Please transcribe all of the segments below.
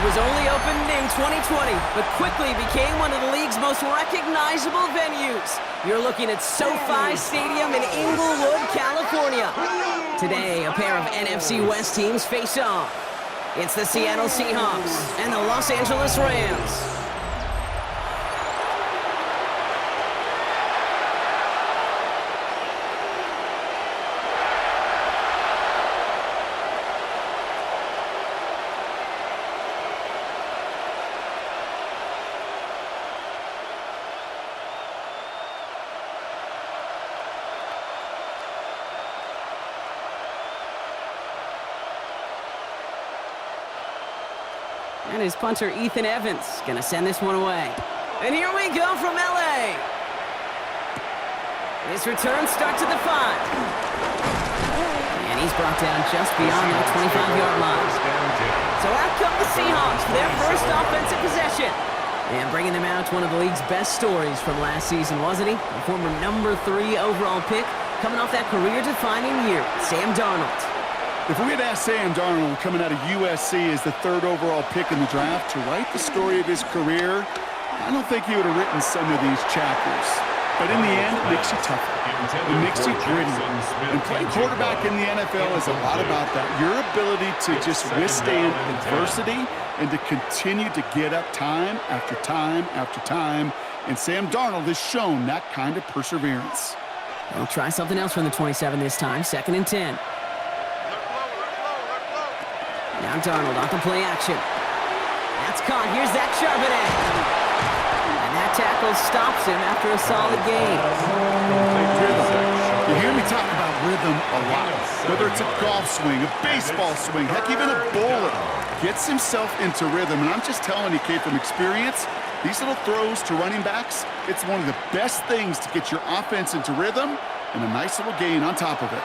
It was only opened in 2020, but quickly became one of the league's most recognizable venues. You're looking at SoFi Stadium in Inglewood, California. Today, a pair of NFC West teams face off. It's the Seattle Seahawks and the Los Angeles Rams. And his punter, Ethan Evans, going to send this one away. And here we go from L.A. His return starts at the 5. And he's brought down just beyond that 25-yard line. So out come the Seahawks for their first offensive possession. And bringing them out to one of the league's best stories from last season, wasn't he? A former number 3 overall pick, coming off that career-defining year, Sam Darnold. If we had asked Sam Darnold, coming out of USC as the 3rd overall pick in the draft, to write the story of his career, I don't think he would have written some of these chapters. But in the end, it makes you tougher. It makes you grittier. And playing quarterback in the NFL is a lot about that. Your ability to just withstand adversity and to continue to get up time after time after time. And Sam Darnold has shown that kind of perseverance. We'll try something else from the 27 this time, 2nd and 10. Now Darnold off the play action. That's caught. Here's Zach Charbonnet. And that tackle stops him after a solid gain. You hear me talk about rhythm a lot. Whether it's a golf swing, a baseball swing, heck, even a bowler gets himself into rhythm. And I'm just telling you, Kate, from experience, these little throws to running backs, it's one of the best things to get your offense into rhythm and a nice little gain on top of it.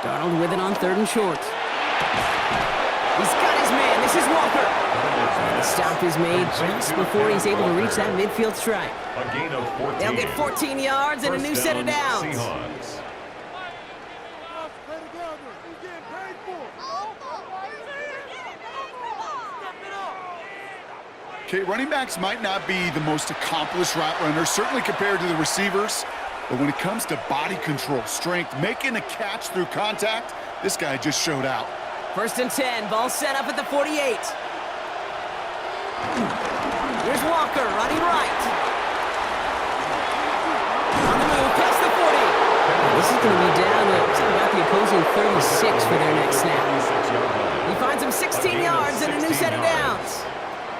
Darnold with it on 3rd and short. He's got his man. This is Walker. And the stop is made just before he's able to reach that midfield strike. A gain of 14. They'll get 14 yards and a new set of downs. Seahawks. Okay, running backs might not be the most accomplished route runners, certainly compared to the receivers. But when it comes to body control, strength, making a catch through contact, this guy just showed out. 1st and 10, ball set up at the 48. Here's Walker running right. On the move, past the 40. This is going to be down to about the opposing 36 for their next snap. He finds him 16 yards and a new set of downs.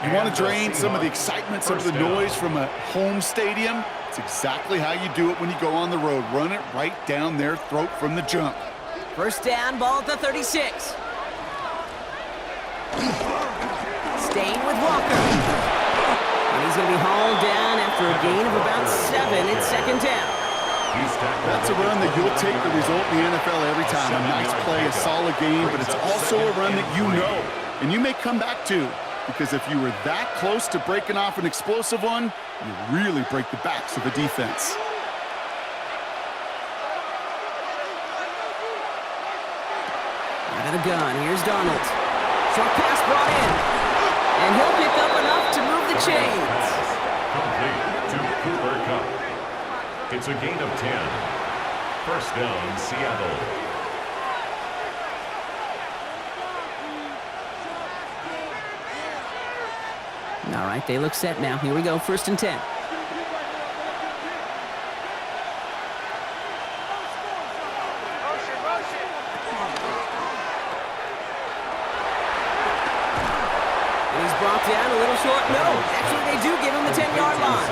You want to drain some of the excitement, some of the noise from a home stadium? It's exactly how you do it when you go on the road. Run it right down their throat from the jump. 1st down, ball at the 36. Staying with Walker. And he's going to be hauled down after a gain of about 7. It's 2nd down. That's a run that you'll take the result in the NFL every time. A nice play, a solid game, but it's also a run that you know and you may come back to. Because if you were that close to breaking off an explosive one, you really break the backs of the defense. Out of the gun, here's Darnold. Short pass brought in. And he'll pick up enough to move the chains. Complete to Cooper Kupp. It's a gain of 10. 1st down, Seattle. All right, they look set now. Here we go, 1st and 10. And he's brought down a little short. No, actually they do give him the 10-yard line.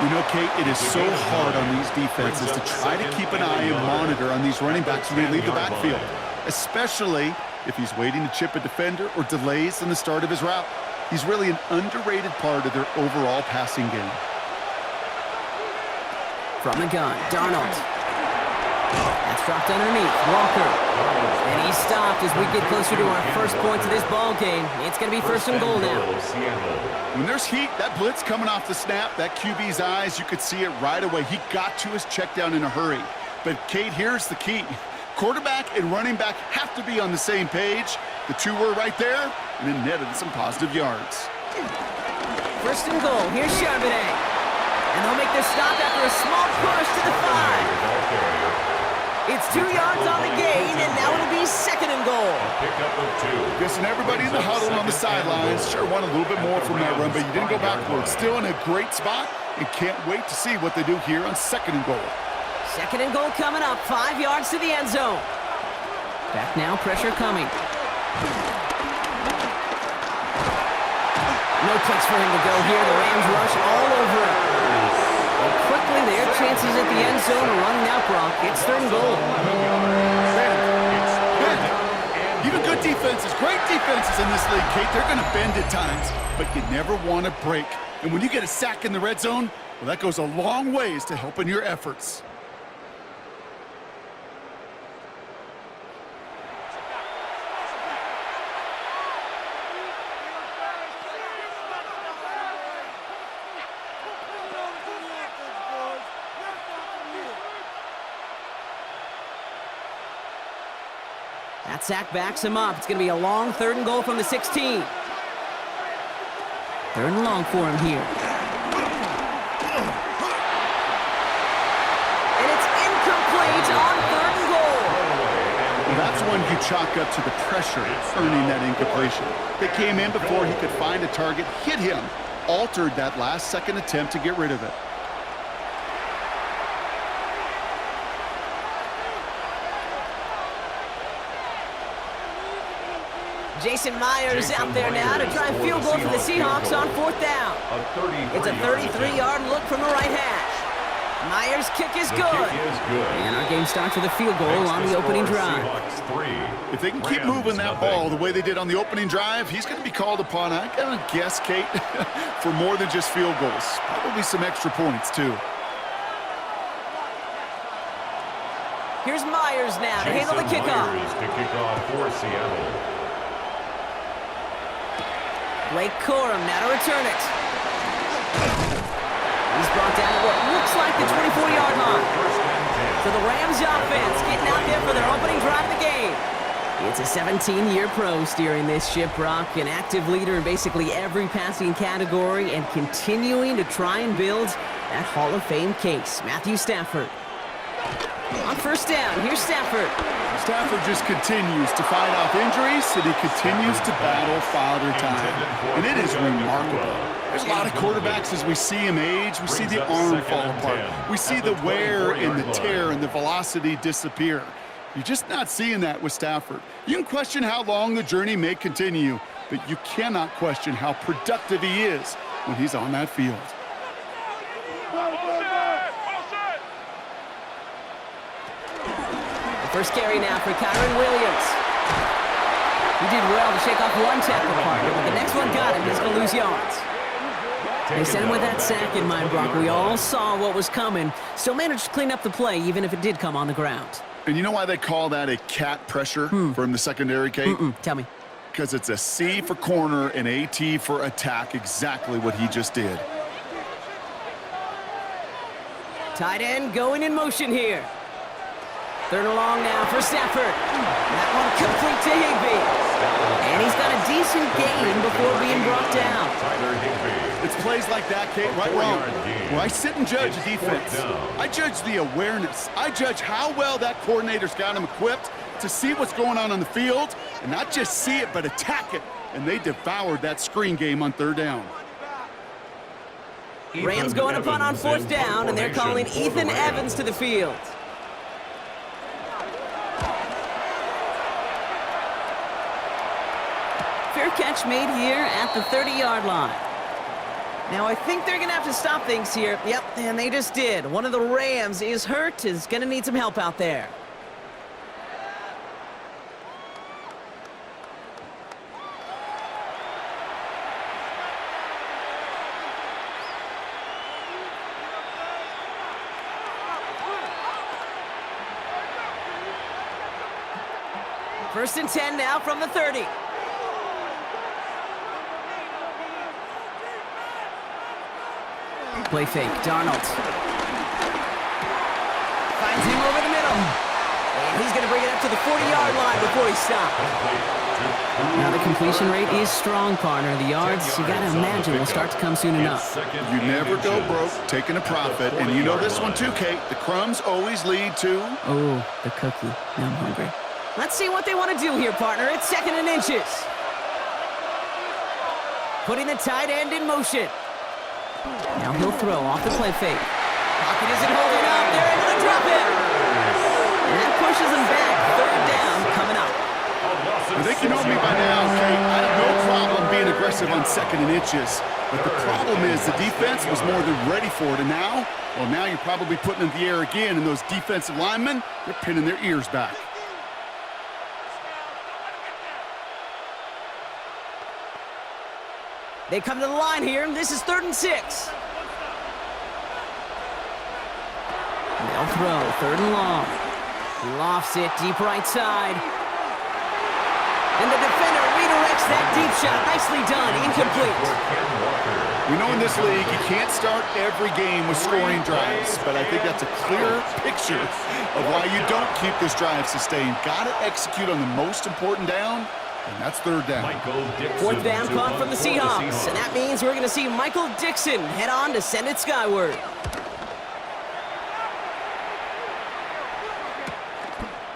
You know, Kate, it is so hard on these defenses to try to keep an eye and monitor on these running backs when they leave the backfield, especially if he's waiting to chip a defender or delays in the start of his route. He's really an underrated part of their overall passing game. From the gun, Darnold. That's dropped underneath. Walker. And he's stopped as we get closer to our first point of this ball game. It's going to be 1st and goal now. When there's heat, that blitz coming off the snap, that QB's eyes, you could see it right away. He got to his check down in a hurry. But, Kate, here's the key. quarterback and running back have to be on the same page. The two were right there, and it netted some positive yards. First and goal. Here's Charbonnet. And they'll make their stop after a small push to the 5. It's 2 yards on the gain, and now it'll be second and goal. Pickup of 2. Guessing everybody in the huddle on the sidelines sure want a little bit more from that run, but you didn't go backwards. Still in a great spot, and can't wait to see what they do here on second and goal. Second and goal coming up, 5 yards to the end zone. Back now, pressure coming. No place for him to go here. The Rams rush all over him. And quickly, their chances at the end zone are running out, Brock. It's third and goal. Even good defenses, great defenses in this league, Kate, they're going to bend at times, but you never want to break. And when you get a sack in the red zone, well, that goes a long ways to helping your efforts. That sack backs him up. It's going to be a long third and goal from the 16. Third and long for him here. And it's incomplete on third and goal. Well, that's one you chalk up to the pressure earning that incompletion. They came in before he could find a target, hit him, altered that last second attempt to get rid of it. Jason Myers out there now to try and field goal for the Seahawks on fourth down. It's a 33-yard look from the right hash. Myers' kick is good. And our game starts with a field goal on the opening drive. If they can keep moving that ball the way they did on the opening drive, he's going to be called upon, I gotta guess, Kate, for more than just field goals. Probably some extra points, too. Here's Myers now to handle the kickoff. To kick off for Seattle. Blake Corum now to return it. He's brought down at what looks like the 24-yard line. So the Rams offense getting out there for their opening drive of the game. It's a 17-year pro steering this ship, Brock, an active leader in basically every passing category and continuing to try and build that Hall of Fame case. Matthew Stafford. On first down, here's Stafford. Stafford just continues to fight off injuries, and he continues to battle Father Time. And it is remarkable. There's a lot of quarterbacks as we see him age. We see the arm fall apart. We see the wear and the tear and the velocity disappear. You're just not seeing that with Stafford. You can question how long the journey may continue, but you cannot question how productive he is when he's on that field. First carry now for Kyron Williams. He did well to shake off one tackle partner, but the next one got him. He's going to lose yards. They sent him with that sack in mind, Brock. We all saw what was coming. Still managed to clean up the play, even if it did come on the ground. And you know why they call that a cat pressure from the secondary, Kate? Tell me. Because it's a C for corner and a T for attack, exactly what he just did. Tight end going in motion here. Third and long now for Stafford. That one complete to Higbee. And he's got a decent gain before being brought down. It's plays like that, Kate, right wrong. When I sit and judge a defense, I judge the awareness. I judge how well that coordinator's got him equipped to see what's going on the field, and not just see it, but attack it. And they devoured that screen game on third down. Rams going to punt on fourth down, and they're calling Ethan Evans to the field. Fair catch made here at the 30-yard line. Now, I think they're going to have to stop things here. Yep, and they just did. One of the Rams is hurt, is going to need some help out there. First and 10 now from the 30. Play fake, Darnold. Finds him over the middle. And he's going to bring it up to the 40-yard line before he stops. Now the completion rate is strong, partner. The yards, you got to imagine, will start to come soon enough. You never go broke taking a profit. And you know this one too, Kate. The crumbs always lead to... Oh, the cookie. Now I'm hungry. Let's see what they want to do here, partner. It's 2nd and inches. Putting the tight end in motion. Now he'll throw off the play fake. Pocket isn't holding up. They're able to drop it. And that pushes him back. 3rd down coming up. I think you know me by now, Kate. I have no problem being aggressive on 2nd and inches. But the problem is the defense was more than ready for it. And now, well, now you're probably putting it in the air again. And those defensive linemen, they're pinning their ears back. They come to the line here. This is 3rd and 6. They'll throw. 3rd and long. He lofts it deep right side. And the defender redirects that deep shot. Nicely done. Incomplete. We know in this league you can't start every game with scoring drives, but I think that's a clear picture of why you don't keep this drive sustained. Got to execute on the most important down, and that's 3rd down. 4th down punt from the Seahawks, and that means we're going to see Michael Dixon head on to send it skyward.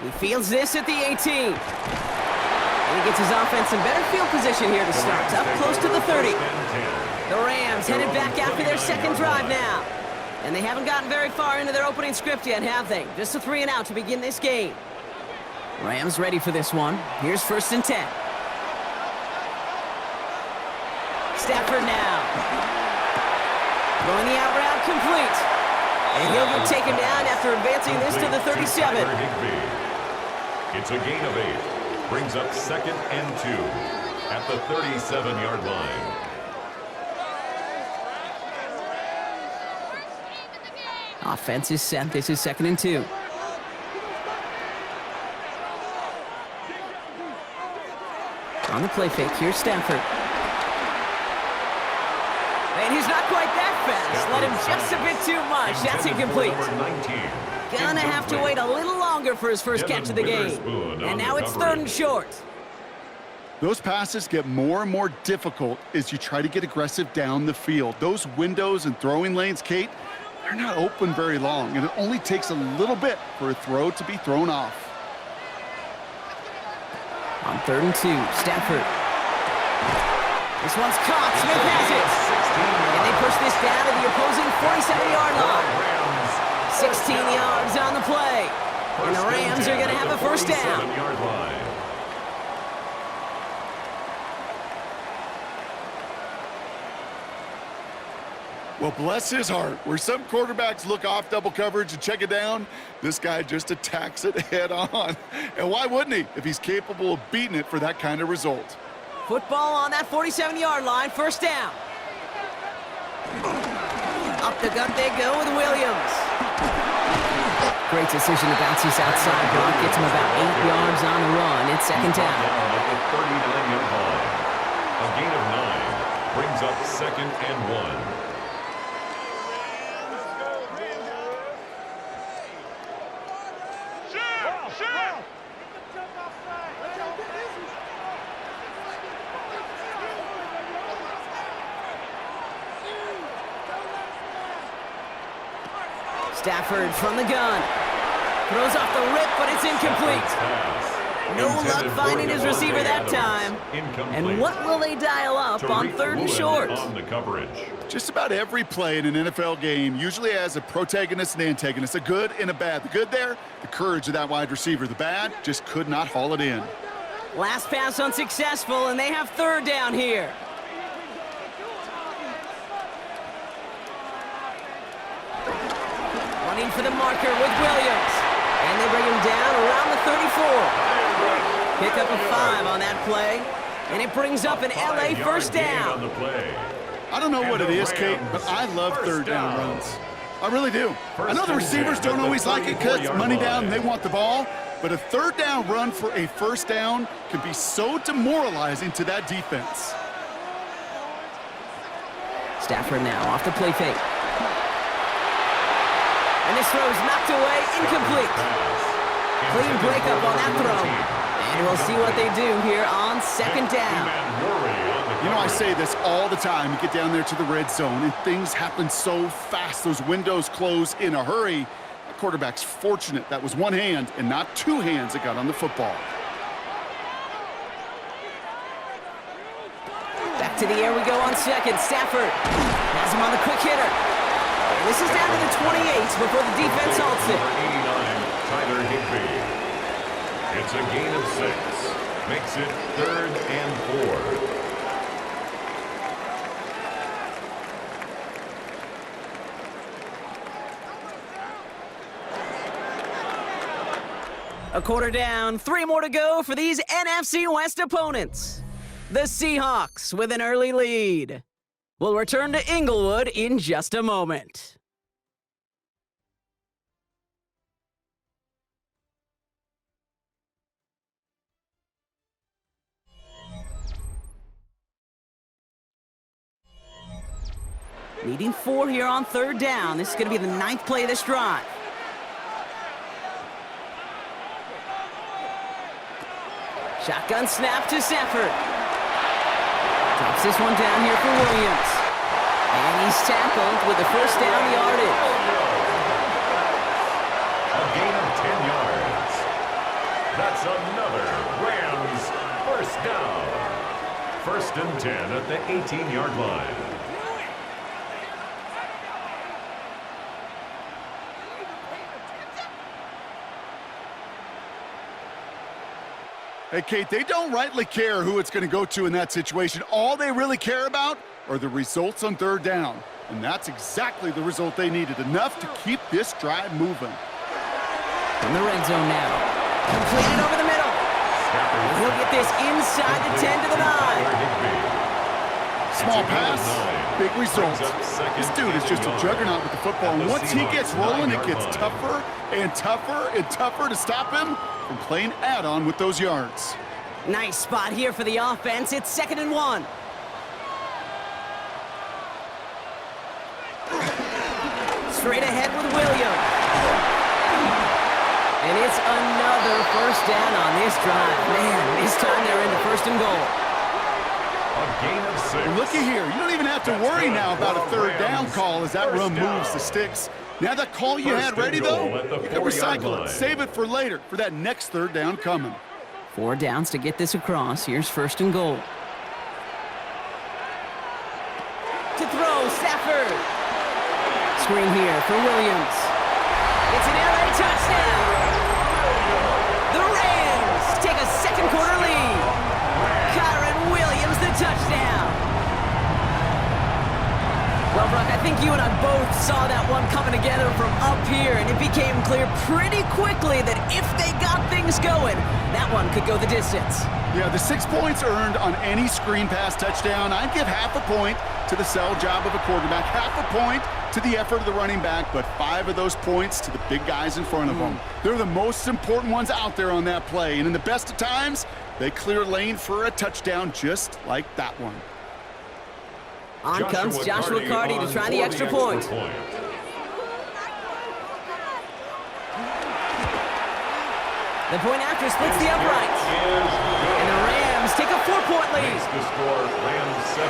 He fields this at the 18. And he gets his offense in better field position here to start, up close to the 30. The Rams headed back after their 2nd drive now. And they haven't gotten very far into their opening script yet, have they? Just a 3 and out to begin this game. Rams ready for this one. Here's 1st and 10. Stafford now. Throwing the out route complete. And he'll get taken down after advancing this to the 37. It's a gain of 8. Brings up 2nd and 2 at the 37-yard line. Offense is set. This is 2nd and 2. On the play fake, here's Stafford. And he's not quite that fast. Let him just a bit too much. That's incomplete. Gonna have to wait a little longer for his first catch of the game. And now it's 3rd and short. Those passes get more and more difficult as you try to get aggressive down the field. Those windows and throwing lanes, Kate, they're not open very long, and it only takes a little bit for a throw to be thrown off. On 3rd and 2, Stafford. This one's caught. Smith has it. And they push this down to the opposing 47-yard line. 16 yards on the play. And the Rams are going to have a 1st down. Well, bless his heart. Where some quarterbacks look off double coverage and check it down, this guy just attacks it head on. And why wouldn't he if he's capable of beating it for that kind of result? Football on that 47-yard line, 1st down. Up the gut they go with Williams. Great decision to bounce this outside block. Gets him about 8 yards on the run. It's 2nd down. At the 39-yard line. A gain of 9 brings up 2nd and 1. Stafford from the gun. Throws off the rip, but it's incomplete. No luck finding his receiver that time. And what will they dial up on 3rd and short? Just about every play in an NFL game usually has a protagonist and antagonist, a good and a bad. The good there, the courage of that wide receiver. The bad, just could not haul it in. Last pass unsuccessful, and they have 3rd down here. Running for the marker with Williams. And they bring him down around the 34. Pick up a 5 on that play. And it brings up an LA 1st down. I don't know what it is, Kate, but I love 3rd down runs. I really do. I know the receivers don't always like it because it's money down and they want the ball, but a 3rd down run for a 1st down can be so demoralizing to that defense. Stafford now off the play fake. And this throw is knocked away, incomplete. Clean breakup on that throw. And we'll see what they do here on second down. You know, I say this all the time. You get down there to the red zone, and things happen so fast. Those windows close in a hurry. The quarterback's fortunate that was one hand and not two hands that got on the football. Back to the air we go on second. Stafford has him on the quick hitter. And this is down to the 28 before the defense halts it. 89, Tyler Higbee. It's a gain of 6. Makes it 3rd and 4. A quarter down, 3 more to go for these NFC West opponents. The Seahawks with an early lead. We'll return to Inglewood in just a moment. Needing 4 here on third down. This is going to be the 9th play of this drive. Shotgun snap to Stafford. Drops this one down here for Williams. And he's tackled with the first down yardage. A gain of 10 yards. That's another Rams first down. 1st and 10 at the 18-yard line. Hey, Kate, they don't rightly care who it's going to go to in that situation. All they really care about are the results on third down. And that's exactly the result they needed. Enough to keep this drive moving. From the red zone now. Completed over the middle. He'll get this inside the 10 to the 9. Small pass, big result. This dude is just a juggernaut with the football. And once he gets rolling, it gets tougher and tougher and tougher to stop him from playing add-on with those yards. Nice spot here for the offense. It's 2nd and 1. Straight ahead with Williams. And it's another first down on this drive. Man, this time they're into 1st and goal. A gain of 6. Looky here. You don't even have to worry now about a third down call as that run moves the sticks. Now that call you had ready, though, you can recycle it. Save it for later for that next third down coming. 4 downs to get this across. Here's 1st and goal. To throw, Stafford. Screen here for Williams. It's an LA touchdown. The Rams take a second quarter lead. Kyron Williams, the touchdown. Well, Brock, I think you and I both saw that one coming together from up here, and it became clear pretty quickly that if they got things going, that one could go the distance. Yeah, the 6 points earned on any screen pass touchdown. I'd give half a point to the sell job of a quarterback, half a point to the effort of the running back, but 5 of those points to the big guys in front of them. They're the most important ones out there on that play, and in the best of times, they clear lane for a touchdown just like that one. On comes Joshua Carty to try the extra point. The point after splits the uprights. And the Rams take a 4-point lead. Makes the score Rams 7,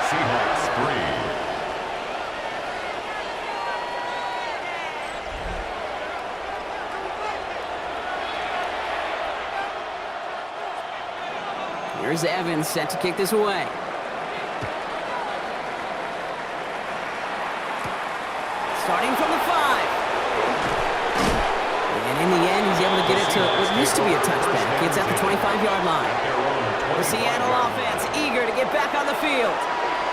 Seahawks 3. Here's Evans set to kick this away. Starting from the 5. And in the end, he's able to get it to what used to be a touchback. It's at the 25-yard line. The Seattle offense eager to get back on the field.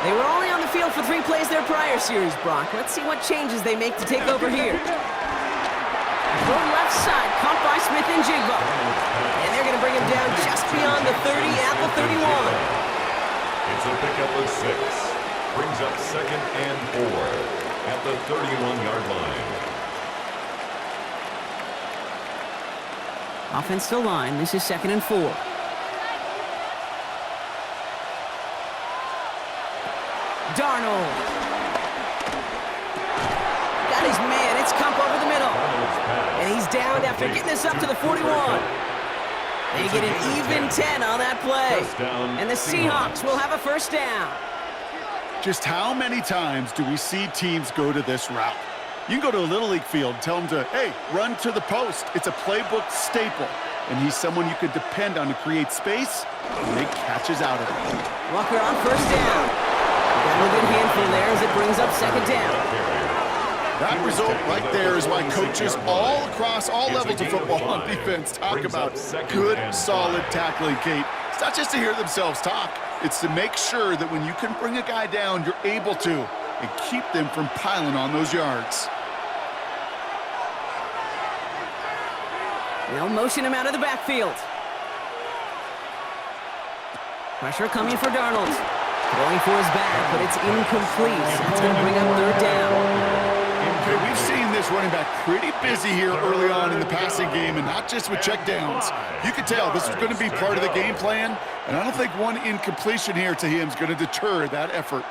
They were only on the field for 3 plays their prior series, Brock. Let's see what changes they make to take over here. Throw left side, caught by Smith and Jigba. And they're going to bring him down just beyond the 30 at the 31. It's a pickup of 6. Brings up 2nd and 4. At the 31-yard line. Offense to line. This is 2nd and 4. Darnold. Got his man. It's Kump over the middle. And he's down after getting this up to the 41. They get an even 10 on that play. And the Seahawks will have a first down. Just how many times do we see teams go to this route? You can go to a Little League field and tell them to, hey, run to the post. It's a playbook staple. And he's someone you could depend on to create space and make catches out of it. Walker on first down. Got a good handful there as it brings up second down. That result right there is why coaches all across all levels of football on defense talk about good, solid tackling, Kate. It's not just to hear themselves talk. It's to make sure that when you can bring a guy down, you're able to, and keep them from piling on those yards. They'll motion him out of the backfield. Pressure coming for Darnold. Throwing for his back, but it's incomplete. So it's going to bring up third down. Okay, we've seen this running back pretty busy here early on in the passing game, and not just with checkdowns. You can tell this is going to be part of the game plan, and I don't think one incompletion here to him is going to deter that effort.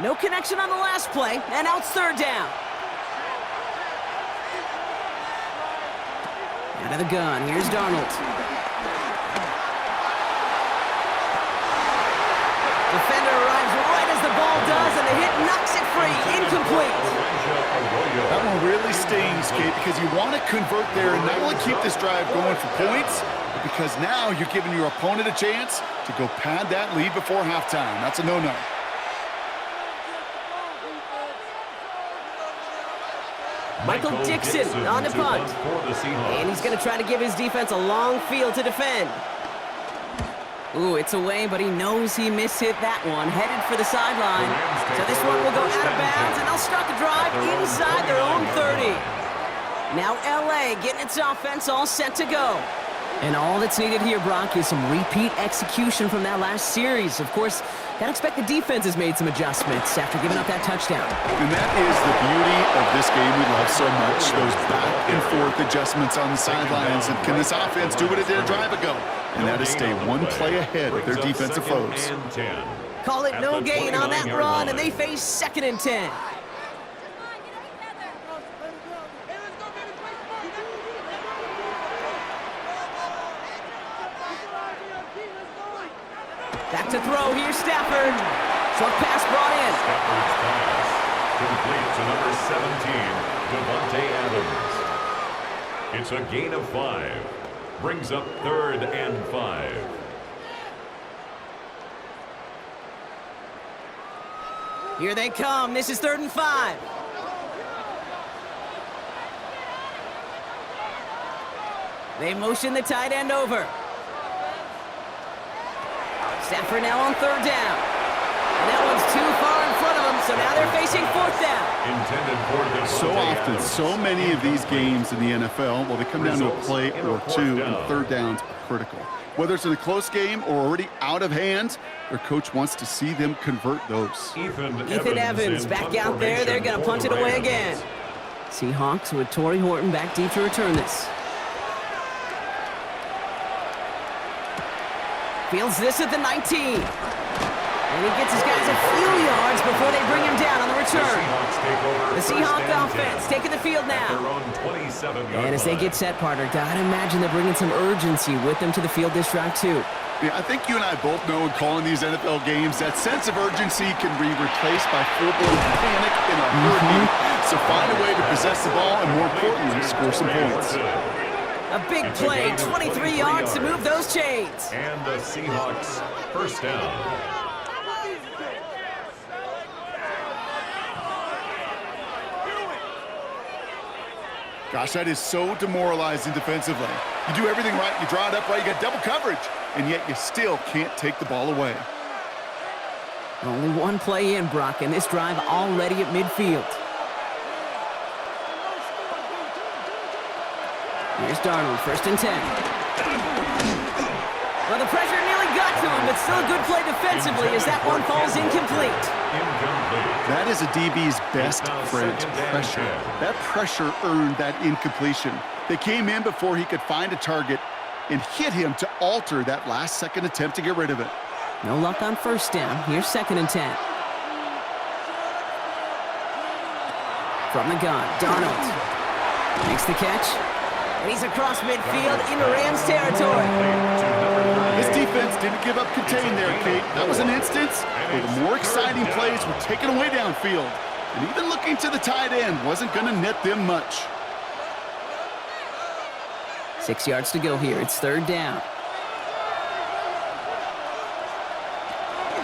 No connection on the last play, and now it's third down. Out of the gun, here's Darnold. Defender arrives right as the ball does, and the hit knocks it free. Incomplete. That one really stings, Kate, because you want to convert there and not only keep this drive going for points, but because now you're giving your opponent a chance to go pad that lead before halftime. That's a no-no. Michael Dixon on the punt. And he's going to try to give his defense a long field to defend. Ooh, it's away, but he knows he mishit that one. Headed for the sideline. So this one will go out of bounds, and they'll start the drive inside their own 30. Now LA getting its offense all set to go. And all that's needed here, Brock, is some repeat execution from that last series. Of course, gotta expect the defense has made some adjustments after giving up that touchdown. And that is the beauty of this game we love so much, those back and forth adjustments on the sidelines. And can this offense do what it did a drive ago? And that is stay one play ahead of their defensive foes. Call it no gain on that run, and they face 2nd and 10. Back to throw, here's Stafford. Short pass brought in. Stafford's pass complete to number 17, Devontae Adams. It's a gain of 5. Brings up 3rd and 5. Here they come. This is 3rd and 5. They motion the tight end over. Stafford now on 3rd down. And that one's too far in front of them, so now they're facing 4th down. So often, so many of these games in the NFL, well, they come down to a play or two, and 3rd downs are critical. Whether it's in a close game or already out of hand, their coach wants to see them convert those. Ethan Evans back out there. They're going to punt it away again. Seahawks with Torrey Horton back deep to return this. Fields this at the 19. And he gets his guys a few yards before they bring him down on the return. The Seahawks offense taking the field now. And as they get set, partner, gotta imagine they're bringing some urgency with them to the field this drive too. Yeah, I think you and I both know in calling these NFL games, that sense of urgency can be replaced by full-blown panic in a heartbeat. So find a way to possess the ball and, more importantly, score some points. A big play, 23 yards to move those chains. And the Seahawks first down. Gosh, that is so demoralizing defensively. You do everything right, you draw it up right, you got double coverage, and yet you still can't take the ball away. Only one play in, Brock, and this drive already at midfield. Here's Darnold, 1st and 10. Well, the pressure nearly got to him, but still a good play defensively as that one falls incomplete. That is a DB's best friend, pressure. That pressure earned that incompletion. They came in before he could find a target and hit him to alter that last-second attempt to get rid of it. No luck on 1st down. Here's 2nd and 10. From the gun, Darnold makes the catch, and he's across midfield into Rams territory. This defense didn't give up contain there, Kate. That was an instance where the more exciting plays were taken away downfield. And even looking to the tight end wasn't going to net them much. 6 yards to go here. It's third down.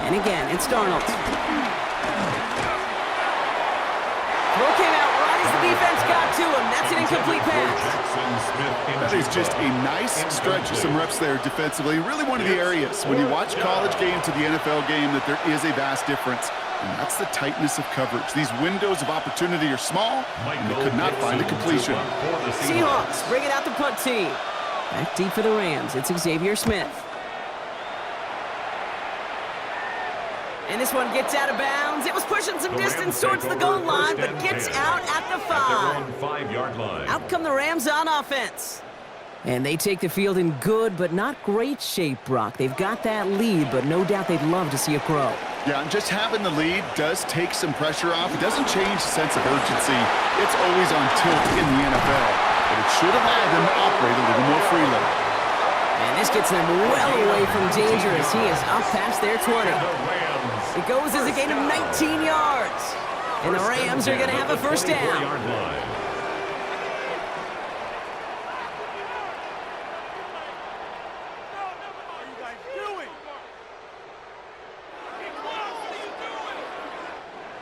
And again, it's Darnold. Throw came out right as the defense got to him. That's an incomplete pass. That is just a nice stretch of some reps there defensively. Really one of the areas when you watch college game to the NFL game that there is a vast difference. And that's the tightness of coverage. These windows of opportunity are small, and they could not find a completion. Seahawks bringing out the punt team. Back deep for the Rams. It's Xavier Smith. And this one gets out of bounds. It was pushing some distance towards the goal line, but gets out at the 5. Out come the Rams on offense. And they take the field in good but not great shape, Brock. They've got that lead, but no doubt they'd love to see it grow. Yeah, and just having the lead does take some pressure off. It doesn't change the sense of urgency. It's always on tilt in the NFL, but it should allow them to operate a little more freely. And this gets them well away from danger as he is up past their 20. It goes as a gain of 19 yards. And the Rams are going to have a first down.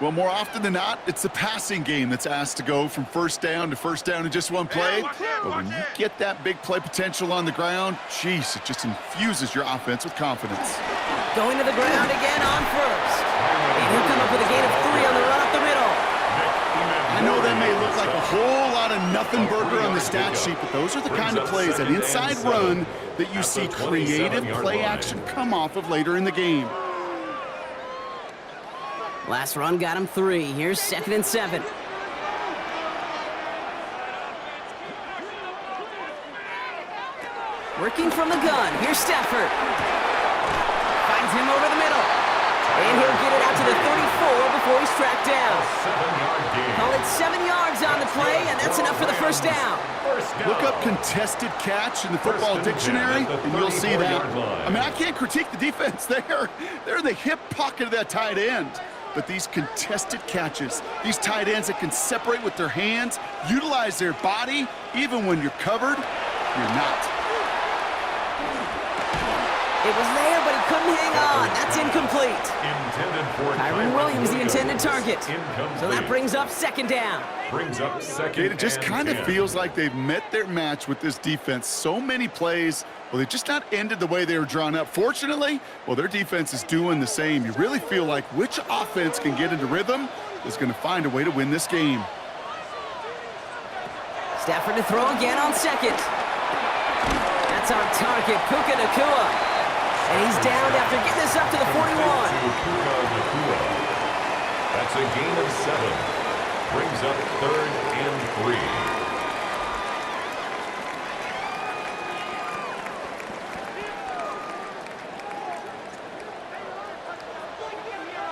Well, more often than not, it's the passing game that's asked to go from first down in just one play. But when you get that big play potential on the ground, geez, it just infuses your offense with confidence. Going to the ground again on first. And he'll come up with a gain of 3 on the run up the middle. I know that may look like a whole lot of nothing burger on the stat sheet, but those are the kind of plays, that inside run, that you see creative play action come off of later in the game. Last run got him 3. Here's 2nd and 7. Working from the gun. Here's Stafford. Finds him over the middle. And he'll get it out to the 34 before he's tracked down. Call it 7 yards on the play, and that's enough for the first down. Look up contested catch in the football dictionary, and you'll see that. I mean, I can't critique the defense there. They're in the hip pocket of that tight end. But these contested catches, these tight ends that can separate with their hands, utilize their body, even when you're covered, you're not. It was there, but he couldn't hang on. That's incomplete. Kyron Williams, the intended target. So that brings up 2nd down. It just kind of feels like they've met their match with this defense. So many plays, well, they just not ended the way they were drawn up. Fortunately, well, their defense is doing the same. You really feel like which offense can get into rhythm is going to find a way to win this game. Stafford to throw again on 2nd. That's on target, Puka Nacua. And he's down after getting this up to the 41. That's a gain of 7. Brings up 3rd and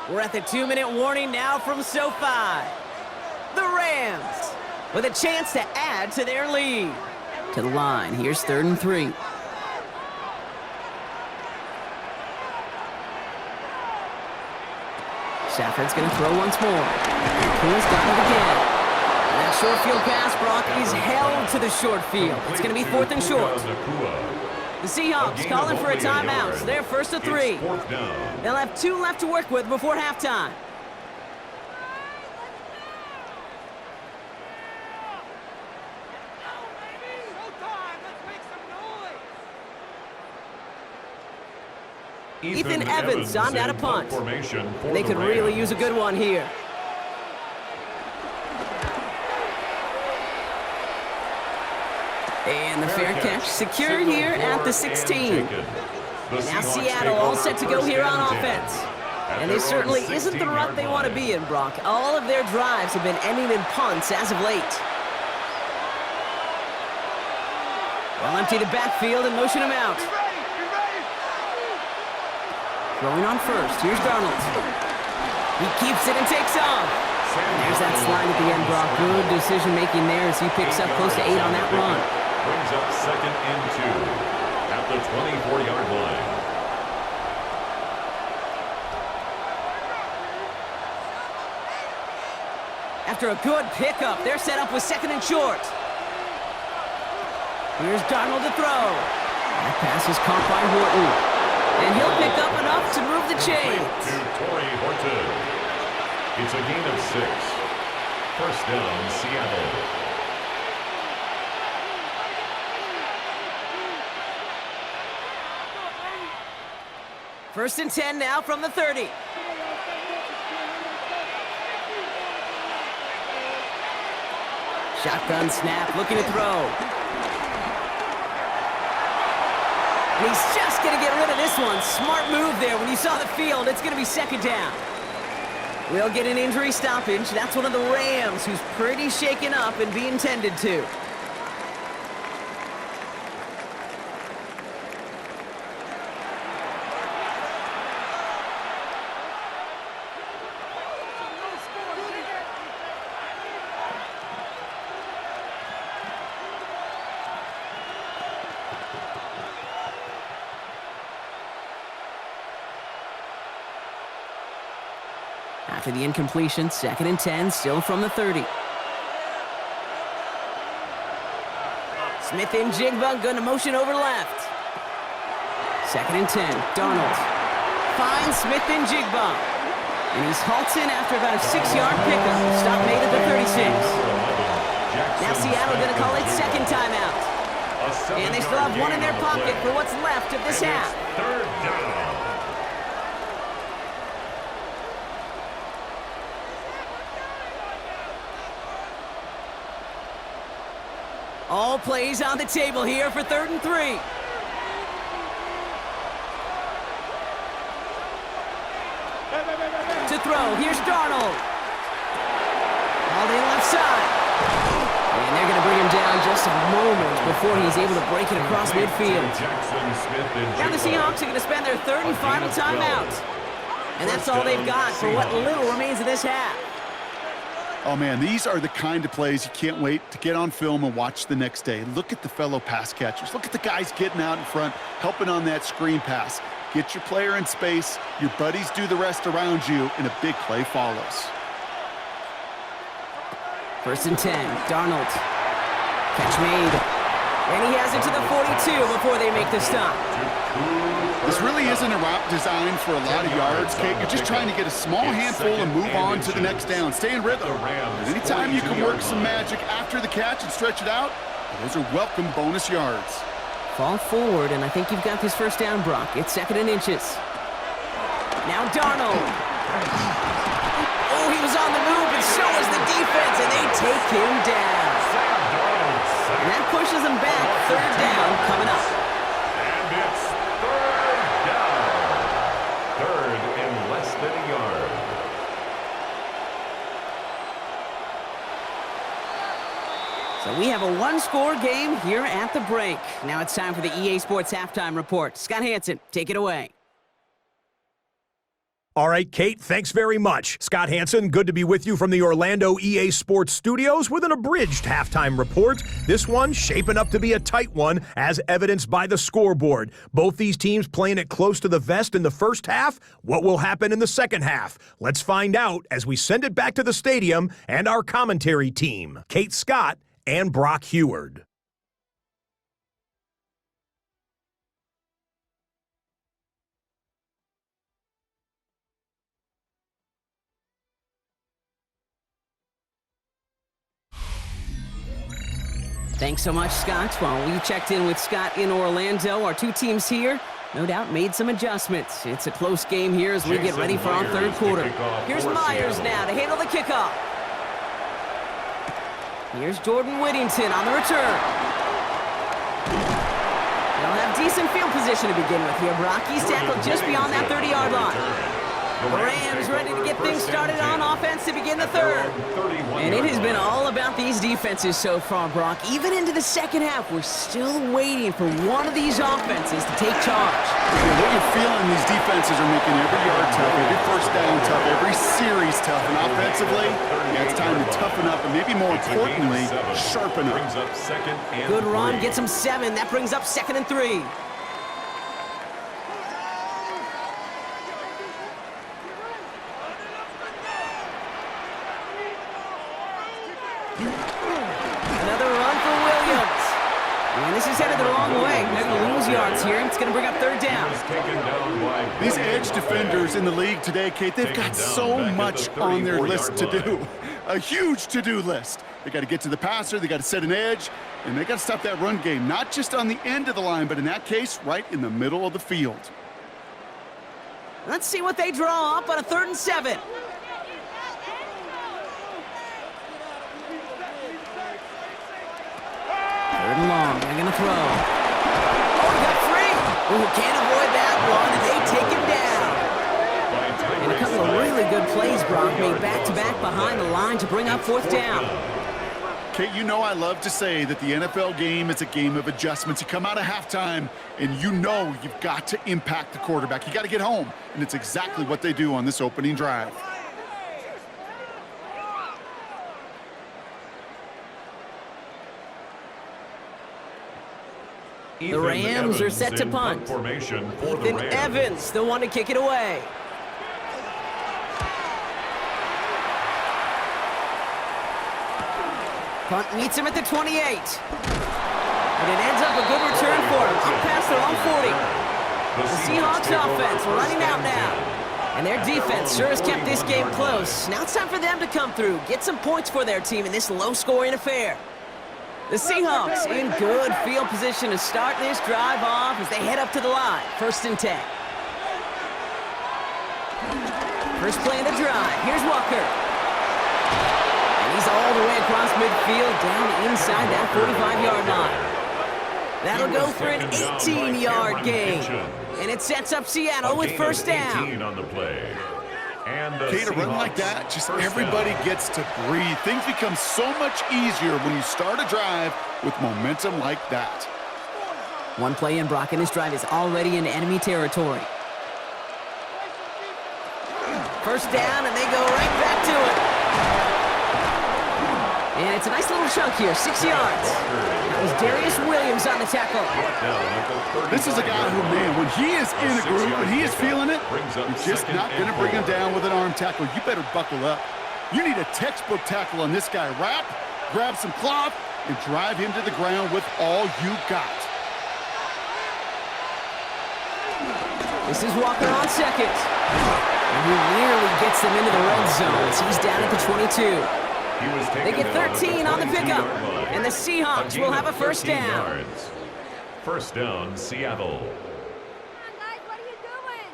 3. We're at the 2-minute warning now from SoFi. The Rams with a chance to add to their lead. To the line, here's 3rd and 3. Stafford's going to throw once more. Puka's got it again. And that short field pass, Brock, is held to the short field. It's going to be 4th and short. The Seahawks calling for a timeout. So they're 1st and 3. They'll have 2 left to work with before halftime. Ethan Evans on that a punt. They could really use a good one here. And the fair catch secured here at the 16. And now Seattle all set to go here on offense. And this certainly isn't the rut they want to be in, Brock. All of their drives have been ending in punts as of late. They'll empty the backfield and motion him out. Throwing on first. Here's Darnold. He keeps it and takes off. There's that slide at the end, Brock. Good decision-making there as he picks up close to 8 on that run. Brings up 2nd and 2 at the 24-yard line. After a good pickup, they're set up with 2nd and short. Here's Darnold to throw. That pass is caught by Horton. And he'll pick up enough to move the chains. To Torrey Horton. It's a gain of 6. First down, Seattle. First and 10 now from the 30. Shotgun snap, looking to throw. And he's just going to get rid of this one. Smart move there. When you saw the field, it's going to be 2nd down. We'll get an injury stoppage. That's one of the Rams who's pretty shaken up and being tended to. After the incompletion, 2nd and 10, still from the 30. Smith and Jigba going to motion over left. 2nd and 10, Darnold finds Smith and Jigba. And he's halted after about a 6-yard pickup. Stop made at the 36. Now Seattle going to call it 2nd timeout. And they still have one in their pocket for what's left of this half. 3rd down. All plays on the table here for 3rd and 3. To throw, here's Darnold. All day left side. And they're going to bring him down just a moment before he's able to break it across midfield. Now the Seahawks are going to spend their 3rd and final timeout. And that's all they've got for what little remains of this half. Oh, man, these are the kind of plays you can't wait to get on film and watch the next day. Look at the fellow pass catchers. Look at the guys getting out in front, helping on that screen pass. Get your player in space, your buddies do the rest around you, and a big play follows. 1st and 10, Darnold. Catch made. And he has it to the 42 before they make the stop. This really isn't a route designed for a lot of yards, Kate. You're just trying to get a small handful and move on to the next down. Stay in rhythm. And anytime you can work some magic after the catch and stretch it out, those are welcome bonus yards. Fall forward, and I think you've got this 1st down, Brock. It's 2nd and inches. Now Darnold. Oh, he was on the move, and so is the defense, and they take him down. And that pushes them back. 3rd down coming up. And it's 3rd down. 3rd and less than a yard. So we have a 1-score game here at the break. Now it's time for the EA Sports Halftime Report. Scott Hansen, take it away. All right, Kate, thanks very much. Scott Hansen, good to be with you from the Orlando EA Sports Studios with an abridged halftime report. This one shaping up to be a tight one, as evidenced by the scoreboard. Both these teams playing it close to the vest in the first half. What will happen in the second half? Let's find out as we send it back to the stadium and our commentary team, Kate Scott and Brock Heward. Thanks so much, Scott. While we checked in with Scott in Orlando, our two teams here, no doubt, made some adjustments. It's a close game here as we get ready for our 3rd quarter. Here's Myers now to handle the kickoff. Here's Jordan Whittington on the return. They'll have decent field position to begin with here, Brock. He's tackled just beyond that 30-yard line. The Rams ready to get things started on offense to begin the third. And it has been all about these defenses so far, Brock. Even into the second half, we're still waiting for one of these offenses to take charge. Yeah, what you're feeling, these defenses are making every yard tough, every first down tough, every series tough. And offensively, yeah, it's time to toughen up and maybe more importantly, sharpen up. Good run, gets him 7. That brings up 2nd and 3. Another run for Williams. And this is headed the wrong way. They're going to lose yards here. It's going to bring up 3rd down. These edge defenders in the league today, Kate, they've got so much on their list to do. A huge to-do list. They got to get to the passer, they got to set an edge, and they got to stop that run game, not just on the end of the line, but in that case, right in the middle of the field. Let's see what they draw up on a 3rd and 7. 3rd and long, they're going to throw. Oh, he got free! Ooh, can't avoid that one, and they take him down. And a couple of really good plays, Brock, made back-to-back behind the line to bring up 4th down. Kate, you know I love to say that the NFL game is a game of adjustments. You come out of halftime, and you know you've got to impact the quarterback. You got to get home, and it's exactly what they do on this opening drive. The Rams are set to punt. Ethan Evans, the one to kick it away. Punt meets him at the 28. And it ends up a good return for him. Up past their own 40. The Seahawks offense running out now. And their defense sure has kept this game close. Now it's time for them to come through, get some points for their team in this low-scoring affair. The Seahawks in good field position to start this drive off as they head up to the line. 1st and 10. First play of the drive. Here's Walker. And he's all the way across midfield down inside that 45-yard line. That'll go for an 18-yard gain. And it sets up Seattle with 1st down. On the play. And Kate, a run like that, just everybody gets to breathe. Things become so much easier when you start a drive with momentum like that. One play in, Brock, and this drive is already in enemy territory. 1st down, and they go right back to it. And it's a nice little chunk here, 6 yards. That was Darius Williams on the tackle. This is a guy who, man, when he is in a groove, when he is feeling it, you're just not going to bring him down with an arm tackle. You better buckle up. You need a textbook tackle on this guy. Wrap, grab some cloth, and drive him to the ground with all you got. This is Walker on 2nd. And he nearly gets them into the red zone as he's down at the 22. They get 13 on the pickup, and the Seahawks will have a 1st down. 1st down, Seattle. Come on, guys, what are you doing?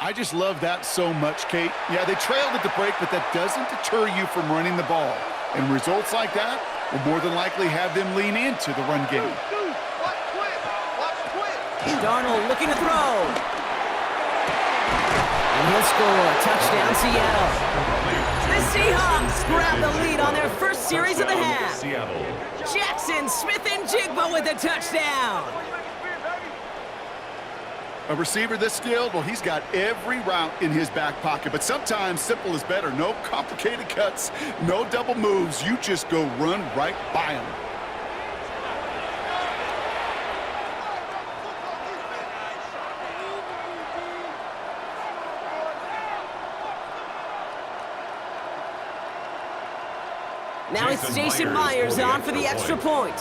I just love that so much, Kate. Yeah, they trailed at the break, but that doesn't deter you from running the ball. And results like that will more than likely have them lean into the run game. Darnold looking to throw. And he'll score. Touchdown, Seattle. The Seahawks grab the lead on their 1st series of the half. Jackson Smith-Njigba with a touchdown. A receiver this skilled, well, he's got every route in his back pocket, but sometimes simple is better. No complicated cuts, no double moves. You just go run right by him. Now it's Jason Myers on for the extra point.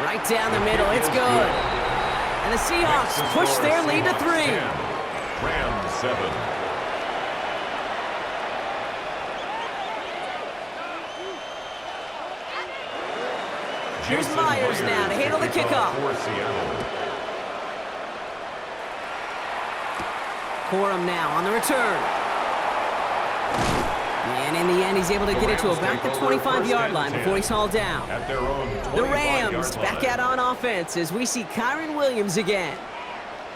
Right down the middle, it's good. And the Seahawks push their lead to 3. Rams 7. Here's Myers now to handle the kickoff. Corum now on the return. And In the end, he's able to get it to about the 25-yard line before he's hauled down. At their own The 25-yard Rams back line. out on offense as we see Kyron Williams again.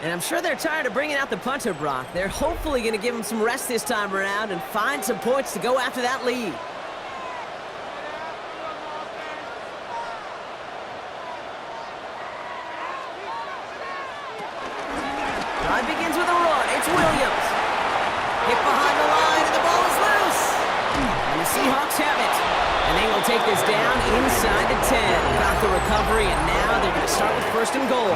And I'm sure they're tired of bringing out the punter, Brock. They're hopefully going to give him some rest this time around and find some points to go after that lead. Drive begins with a run. It's Williams. Hit behind the line, and the ball is loose. And the Seahawks have it. And they will take this down inside the 10. Got the recovery, and now they're going to start with 1st and goal.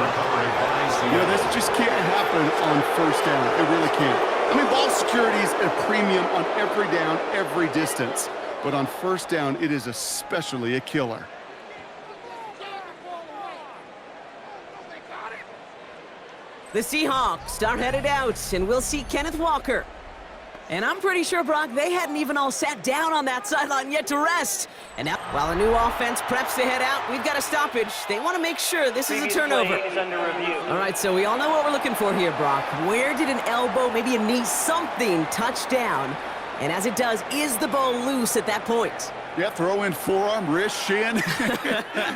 You know, this just can't happen on 1st down. It really can't. I mean, ball security is a premium on every down, every distance. But on 1st down, it is especially a killer. The Seahawks are headed out, and we'll see Kenneth Walker. And I'm pretty sure, Brock, they hadn't even all sat down on that sideline yet to rest. And now, while the new offense preps to head out, we've got a stoppage. They want to make sure this is a turnover. All right, so we all know what we're looking for here, Brock. Where did an elbow, maybe a knee, something touch down? And as it does, is the ball loose at that point? Yeah, throw in forearm, wrist, shin.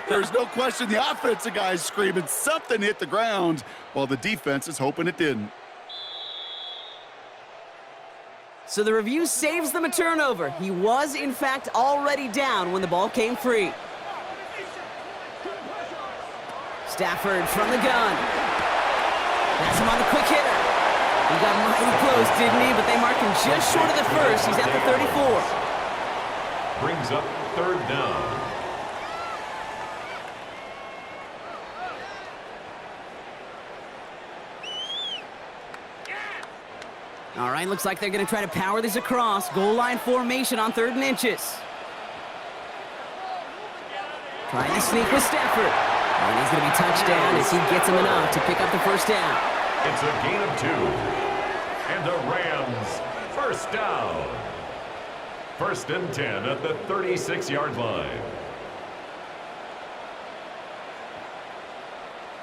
There's no question the offensive guy's screaming something hit the ground while the defense is hoping it didn't. So the review saves them a turnover. He was, in fact, already down when the ball came free. Stafford from the gun. That's him on the quick hitter. He got mighty close, didn't he? But they mark him just short of the 1st. He's at the 34. Brings up 3rd down. All right, looks like they're going to try to power this across. Goal line formation on 3rd and inches. Trying to sneak with Stafford. And he's going to be touched down as he gets him enough to pick up the 1st down. It's a gain of 2. And the Rams, 1st down. 1st and 10 at the 36-yard line.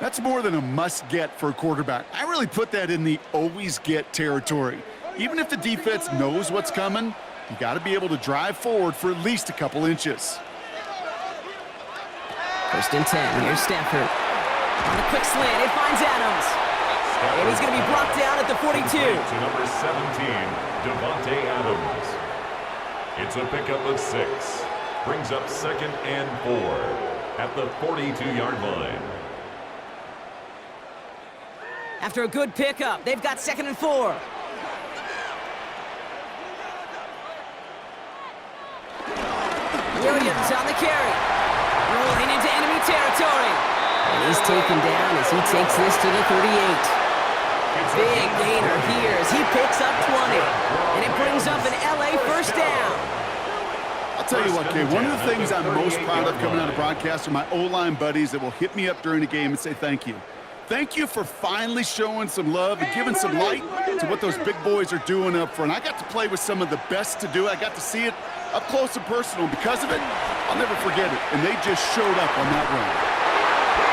That's more than a must-get for a quarterback. I really put that in the always-get territory. Even if the defense knows what's coming, you got to be able to drive forward for at least a couple inches. 1st and 10. Here's Stafford. On a quick slant, it finds Adams. And he's going to be brought down at the 42. To number 17, Devontae Adams. It's a pickup of 6. Brings up 2nd and 4 at the 42-yard line. After a good pickup, they've got 2nd and 4. Williams on the carry. Rolling into enemy territory. And he's taken down as he takes this to the 38. Big gainer here as he picks up 20. And it brings up an LA 1st down. I'll tell you what, Kay, one of the things I'm most proud of coming out of broadcast are my O-line buddies that will hit me up during the game and say thank you. Thank you for finally showing some love and giving some light to what those big boys are doing up front. I got to play with some of the best to do it. I got to see it up close and personal. Because of it, I'll never forget it. And they just showed up on that run.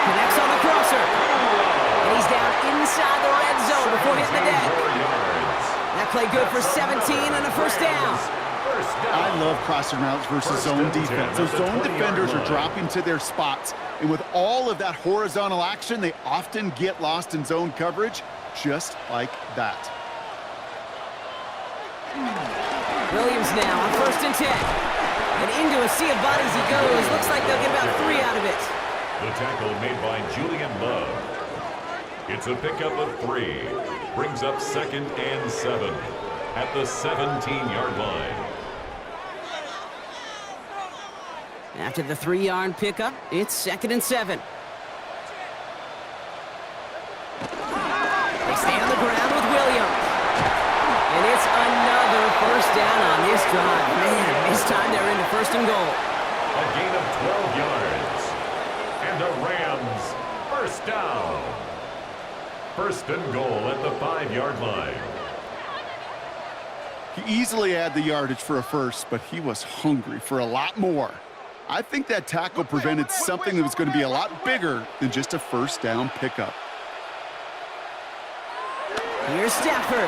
Connects on the crosser. And he's down inside the red zone before hitting the deck. That play good for 17 and a 1st down. I love crossing routes versus zone defense. Those zone defenders are dropping to their spots. And with all of that horizontal action, they often get lost in zone coverage, just like that. Williams now on 1st and 10. And into a sea of bodies he goes. Looks like they'll get about 3 out of it. The tackle made by Julian Love. It's a pickup of 3. Brings up 2nd and 7 at the 17-yard line. After the 3-yard pickup, it's 2nd and 7. They stay on the ground with Williams. And it's another 1st down on this drive. Man, this time they're into 1st and goal. A gain of 12 yards. And the Rams, 1st down. 1st and goal at the 5-yard line. He easily had the yardage for a 1st, but he was hungry for a lot more. I think that tackle prevented something that was going to be a lot bigger than just a 1st down pickup. Here's Stafford.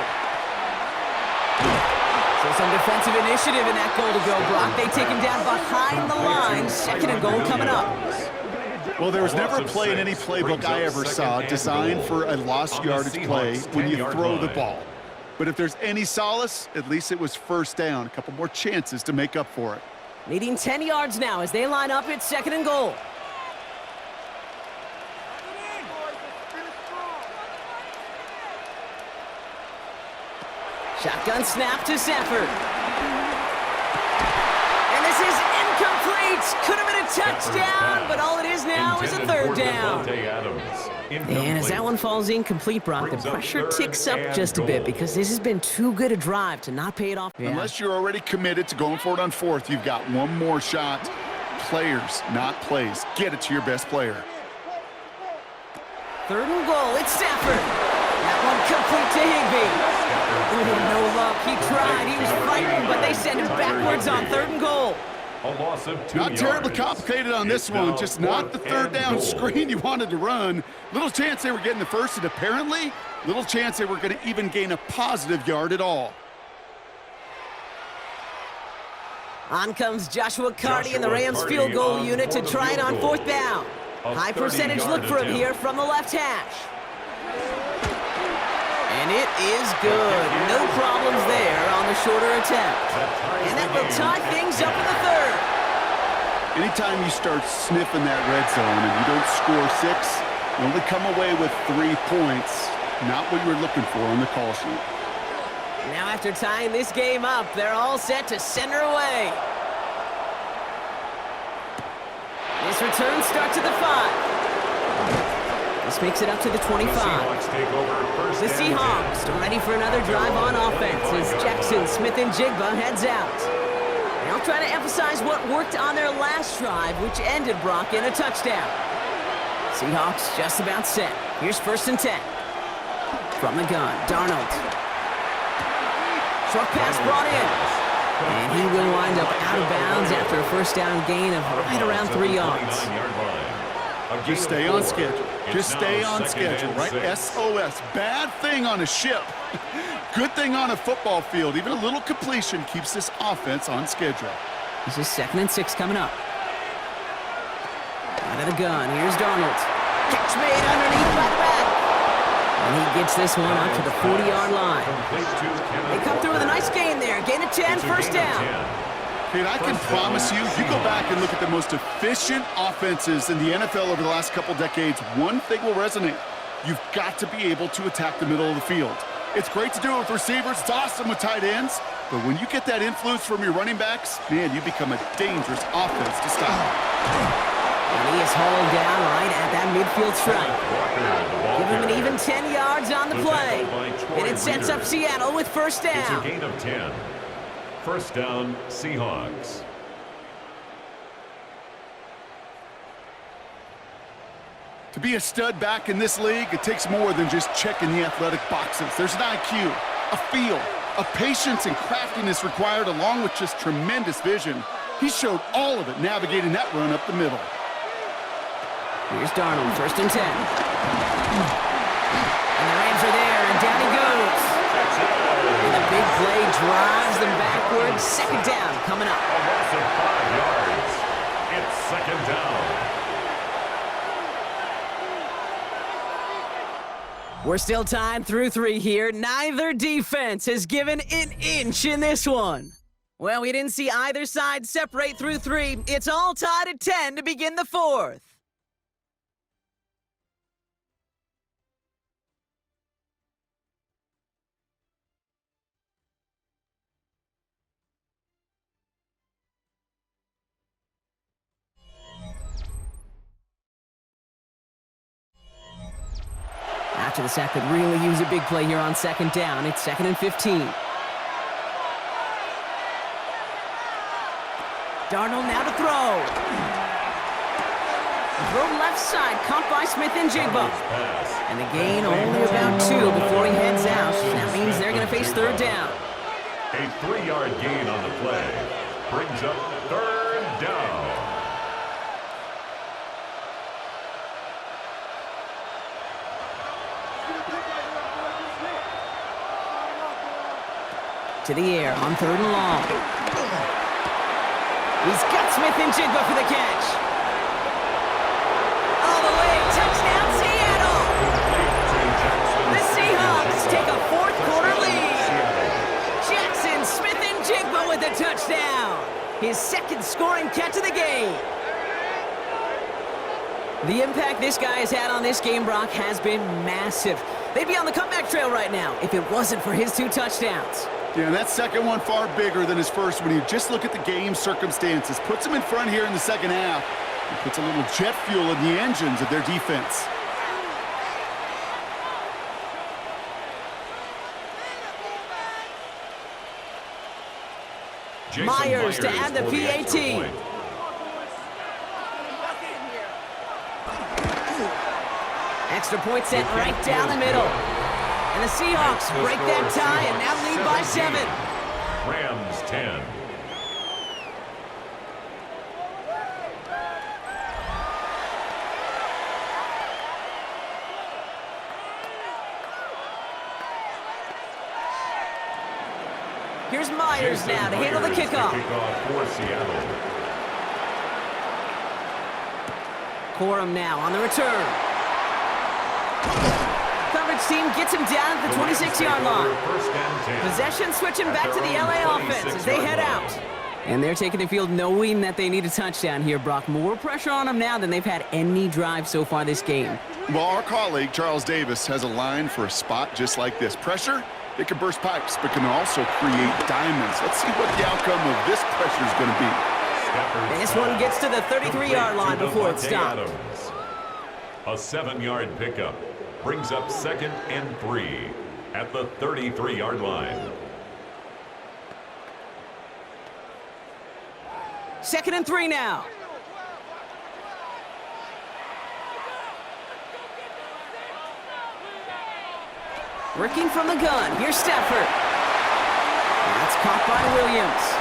So So some defensive initiative in that goal to go, Brock. They take him down behind the line. Second and goal coming up. Well, there was never a play in any playbook I ever saw designed for a lost yardage play when you throw the ball. But if there's any solace, at least it was first down. A couple more chances to make up for it. Needing 10 yards now as they line up at second and goal. Shotgun snap to Sanford. And this is incomplete. Could have been a touchdown, but all it is now is a third down. And as that one falls incomplete, Brock, the pressure ticks up just a bit because this has been too good a drive to not pay it off. Yeah. Unless you're already committed to going for it on fourth, you've got one more shot. Players, not plays. Get it to your best player. Third and goal, it's Stafford. That one complete to Higbee. Ooh, no luck. He tried. He was frightened, but they send him backwards on third and goal. A loss of 2 yards. Not terribly complicated on this one. Just not the third down screen you wanted to run. Little chance they were getting the first, and apparently, little chance they were going to even gain a positive yard at all. On comes Joshua Carty and the Rams field goal unit to try it on fourth down. High percentage look for him here from the left hash. And it is good. No problems there on the shorter attempt. And that will tie things up in the third. Anytime you start sniffing that red zone and you don't score 6, you only come away with 3 points. Not what you were looking for on the call sheet. Now after tying this game up, they're all set to send her away. This return starts at the 5. This makes it up to the 25. The Seahawks are ready for another drive on offense as Jackson, Smith, and Jigba heads out. They'll try to emphasize what worked on their last drive, which ended Brock in a touchdown. Seahawks just about set. Here's first and 10. From the gun, Darnold. Short pass brought in. And he will wind up out of bounds after a first down gain of right around 3 yards. Just stay on schedule. Just stay on schedule, right? SOS. Bad thing on a ship. Good thing on a football field. Even a little completion keeps this offense on schedule. This is 2nd and 6 coming up. Out of the gun. Here's Darnold. Catch made underneath by the back. And he gets this one up to the 40-yard line. They come through with a nice gain there. Gain of 10, first down. And I can promise you, you go back and look at the most efficient offenses in the NFL over the last couple decades, one thing will resonate. You've got to be able to attack the middle of the field. It's great to do it with receivers. It's awesome with tight ends. But when you get that influence from your running backs, man, you become a dangerous offense to stop. And he is hauled down right at that midfield stripe. Give him an even 10 yards on the play. And it sets up Seattle with first down. It's a gain of 10. First down, Seahawks. To be a stud back in this league, it takes more than just checking the athletic boxes. There's an IQ, a feel, a patience and craftiness required along with just tremendous vision. He showed all of it navigating that run up the middle. Here's Darnold, first and 10. And the Rams are there, and down he goes. And the big play drives them backwards. Second down coming up. A loss of 5 yards. It's second down. We're still tied through 3 here. Neither defense has given an inch in this one. Well, we didn't see either side separate through 3. It's all tied at 10 to begin the 4th. After the sack could really use a big play here on second down. It's 2nd and 15. Darnold now to throw. Throw left side, caught by Smith and Jigba. And the gain only about 2 before he heads out. That means they're going to face third down. A 3-yard gain on the play brings up third down. to the air on 3rd and long. He's got Smith and Jigba for the catch. All the way, touchdown Seattle! The Seahawks take a 4th quarter lead. Jackson Smith and Jigba with a touchdown. His 2nd scoring catch of the game. The impact this guy has had on this game, Brock, has been massive. They'd be on the comeback trail right now if it wasn't for his 2 touchdowns. Yeah, and that second one far bigger than his first when you just look at the game circumstances. Puts him in front here in the second half. And puts a little jet fuel in the engines of their defense. Myers to add the PAT. Extra point set right down the middle. And the Seahawks break that tie and now lead by 7. Rams 10. Here's Myers now to handle the kickoff. For Seattle. Corum now on the return. Coverage team gets him down at the 26-yard line. Possession switching back to the LA offense as they head out. And they're taking the field knowing that they need a touchdown here, Brock. More pressure on them now than they've had any drive so far this game. Well, our colleague, Charles Davis, has a line for a spot just like this. Pressure, it can burst pipes, but can also create diamonds. Let's see what the outcome of this pressure is going to be. And this one gets to the 33-yard line before it's stopped. A 7-yard pickup brings up 2nd and 3 at the 33-yard line. 2nd and 3 now. Working from the gun. Here's Stafford. That's caught by Williams.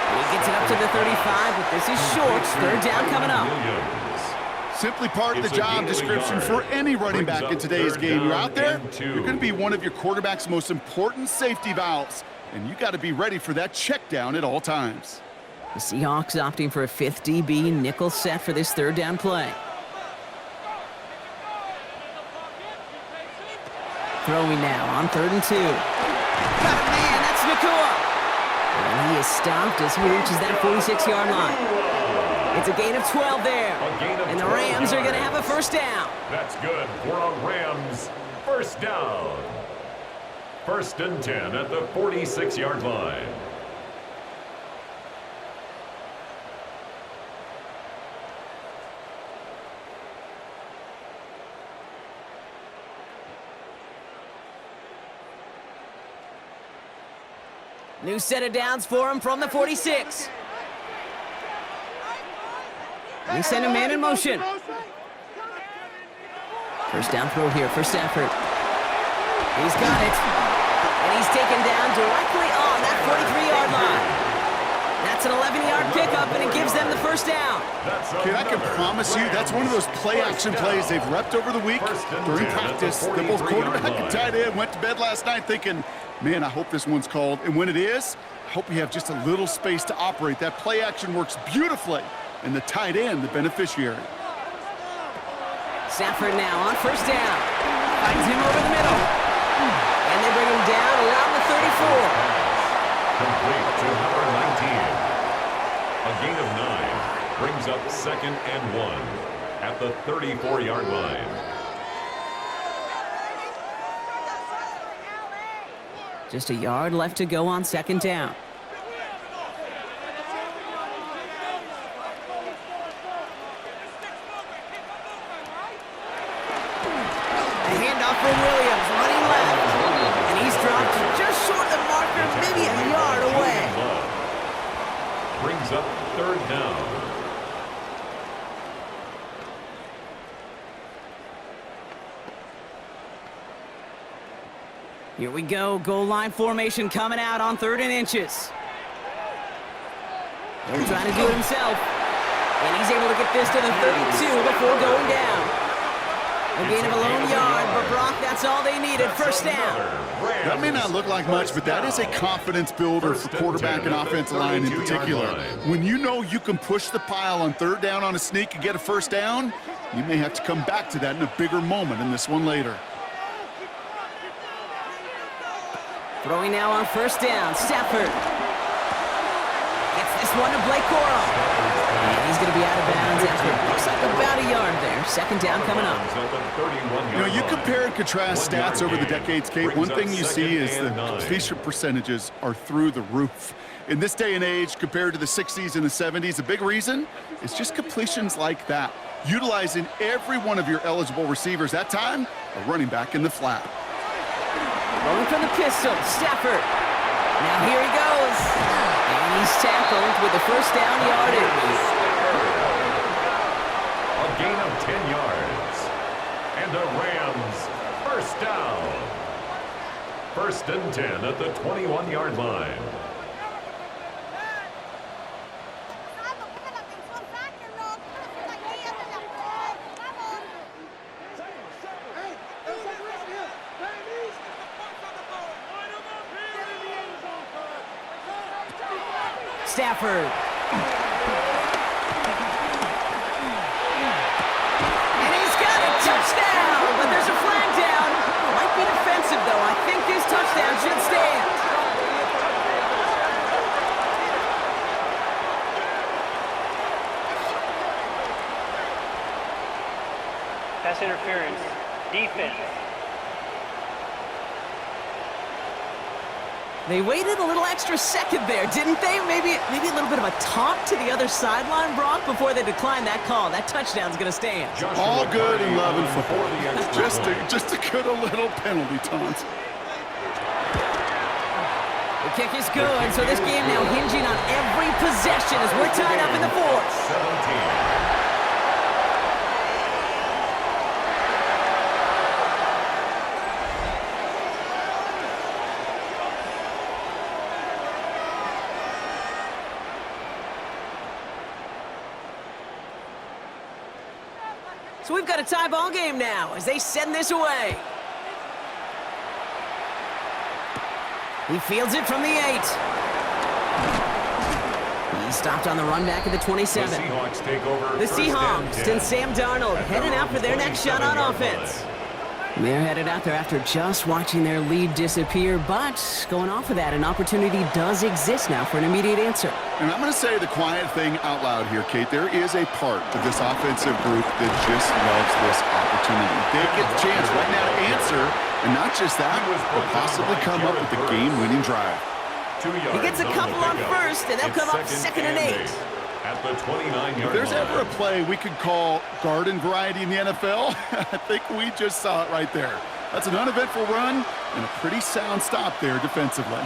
And he gets it up to the 35, but this is short. 3rd down coming up. Simply part of the job description for any running back in today's game. You're out there, you're going to be one of your quarterback's most important safety valves, and you got to be ready for that check down at all times. The Seahawks opting for a 5th DB nickel set for this 3rd down play. Throwing now on 3rd and 2. Got it, man, that's Nakua. And he is stopped as he reaches that 46-yard line. It's a gain of 12 there. And the Rams are going to have a 1st down. That's good for a Rams 1st down. 1st and 10 at the 46-yard line. New set of downs for him from the 46. They send a man in motion. 1st down throw here for Stafford. He's got it. And he's taken down directly on that 43-yard line. That's an 11-yard pickup, and it gives them the 1st down. Okay, I can promise you that's one of those play-action plays they've repped over the week. During practice, the both quarterback and tight end went to bed last night thinking, man, I hope this one's called. And when it is, I hope we have just a little space to operate. That play-action works beautifully, and the tight end, the beneficiary. Stafford now on 1st down. Finds him over the middle. And they bring him down around the 34. Complete to number 19. A gain of 9 brings up 2nd and 1 at the 34-yard line. Just a yard left to go on 2nd down. A handoff for Williams, running left. And he's dropped just short of the marker, maybe a yard away. Brings up 3rd down. Here we go, goal line formation coming out on 3rd and inches. They're trying to do it himself. And he's able to get this to the 32 before going down. A gain of a lone yard, but Brock, that's all they needed. First down. That may not look like much, but that is a confidence builder for quarterback and offensive line in particular. When you know you can push the pile on third down on a sneak and get a first down, you may have to come back to that in a bigger moment in this one later. Throwing now on first down, Stafford. Gets this one to Blake Corum. And he's going to be out of bounds after looks like about a yard there. Second down coming up. You know, you compare and contrast stats over the decades, Kate. One thing you see is the completion percentages are through the roof. In this day and age, compared to the 60s and the 70s, a big reason is just completions like that. Utilizing every one of your eligible receivers. That time, a running back in the flat. Rolling from the pistol, Stafford. Now here he goes. And he's tackled with the first down yardage. A gain of 10 yards. And the Rams, first down. First and 10 at the 21-yard line. Stafford. And he's got a touchdown, but there's a flag down. Might be defensive, though. I think this touchdown should stand. Pass interference. Defense. They waited a little extra second there, didn't they? Maybe a little bit of a taunt to the other sideline, Brock, before they declined that call. That touchdown's going to stand. All good in love and football. just a good little penalty taunt. The kick is good, so this game now hinging on every possession as we're tied up in the fourth. 17. So we've got a tie ball game now as they send this away. He fields it from the 8. He's stopped on the run back at the 27. The Seahawks take over. The Seahawks and Sam Darnold heading out for their next shot on offense. They're headed out there after just watching their lead disappear, but going off of that, an opportunity does exist now for an immediate answer. And I'm going to say the quiet thing out loud here, Kate. There is a part of this offensive group that just loves this opportunity. They get the chance right now to answer, and not just that, but possibly come up with a game-winning drive. He gets a couple on first, and they'll come up second and 8. At the 29-yard line. If there's ever a play we could call garden variety in the NFL, I think we just saw it right there. That's an uneventful run and a pretty sound stop there defensively.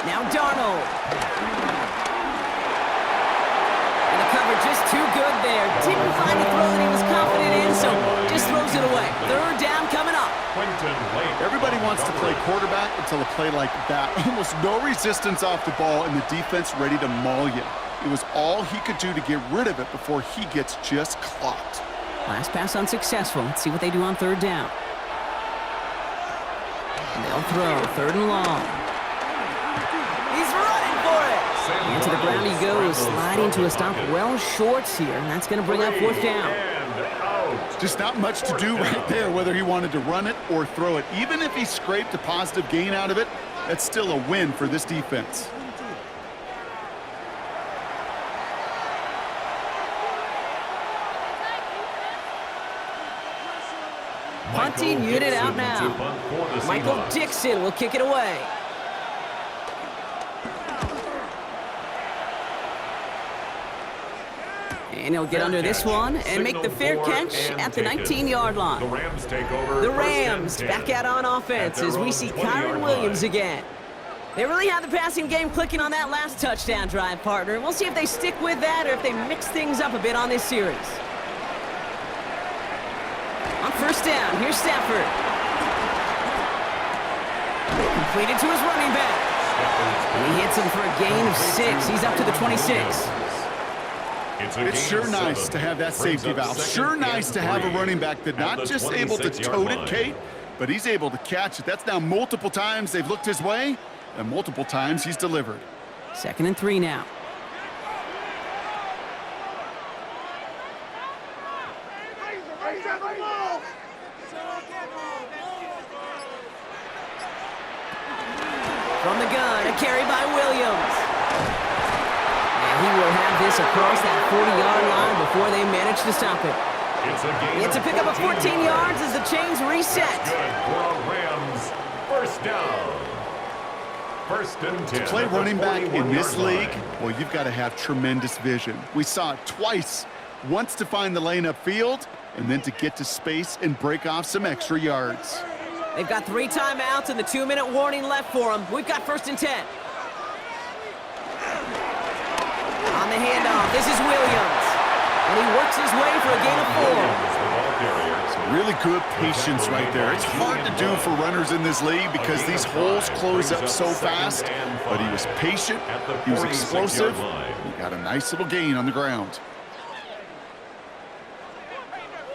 Now Darnold. And the cover just too good there. Didn't find a throw that he was confident in, so just throws it away. Third down coming up. Everybody wants to play quarterback until a play like that. Almost no resistance off the ball and the defense ready to maul you. It was all he could do to get rid of it before he gets just clocked. Last pass unsuccessful. Let's see what they do on third down. And they'll throw third and long. He's running for it. And to the ground he goes, sliding to a stop well short here. And that's going to bring up fourth down. Just not much to do right there, whether he wanted to run it or throw it. Even if he scraped a positive gain out of it, that's still a win for this defense. Punting unit out now. Michael Dixon will kick it away. And he'll get under this one and make the fair catch at the 19-yard line. The Rams take over. The Rams back out on offense as we see Kyron Williams again. They really had the passing game clicking on that last touchdown drive, partner. We'll see if they stick with that or if they mix things up a bit on this series. On first down, here's Stafford. Completed to his running back. And he hits him for a gain of 6. He's up to the 26. It's sure nice to have that safety valve. Sure nice to have a running back that's not just able to tote it, Kate, but he's able to catch it. That's now multiple times they've looked his way, and multiple times he's delivered. 2nd and 3 now. From the gun, a carry by Williams. And he will have this across that 40-yard line before they manage to stop it. It's a pickup of 14 yards as the chains reset. Good for Rams. First down. 1st and 10. To play running back in this league, well, you've got to have tremendous vision. We saw it twice. Once to find the lane upfield, and then to get to space and break off some extra yards. They've got 3 timeouts and the 2-minute warning left for them. We've got 1st and 10. On the handoff, this is Williams. And he works his way for a gain of 4. Some really good patience right there. It's hard to do for runners in this league because these holes close up so fast. But he was patient, he was explosive, he got a nice little gain on the ground.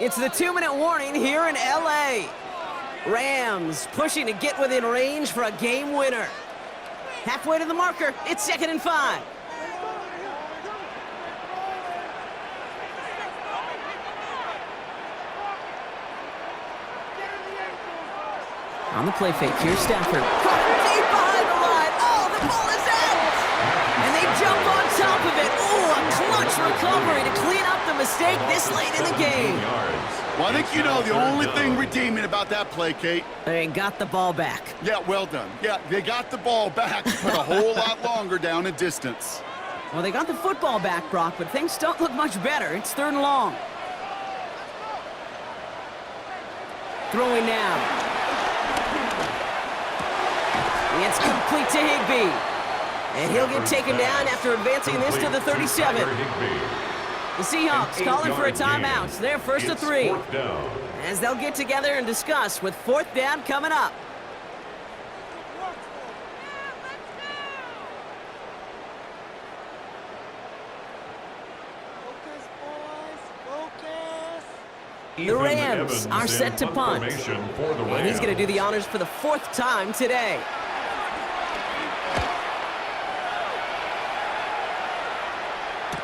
It's the 2-minute warning here in LA. Rams pushing to get within range for a game winner. Halfway to the marker, it's 2nd and 5. On the play fake, here's Stafford. Deep behind the line. Oh, the ball is out! And they jump on top of it. Oh, a clutch recovery to clean up the mistake this late in the game. Well, I think you know the only thing redeeming about that play, Kate. They got the ball back. Yeah, well done. Yeah, they got the ball back, but a whole lot longer down in distance. Well, they got the football back, Brock, but things don't look much better. It's 3rd and long. Throwing now. It's complete to Higbee. And he'll get taken down after advancing this to the 37. The Seahawks calling for a timeout. They're 1st to 3. As they'll get together and discuss with 4th down coming up. The Rams are set to punt. And he's going to do the honors for the 4th time today.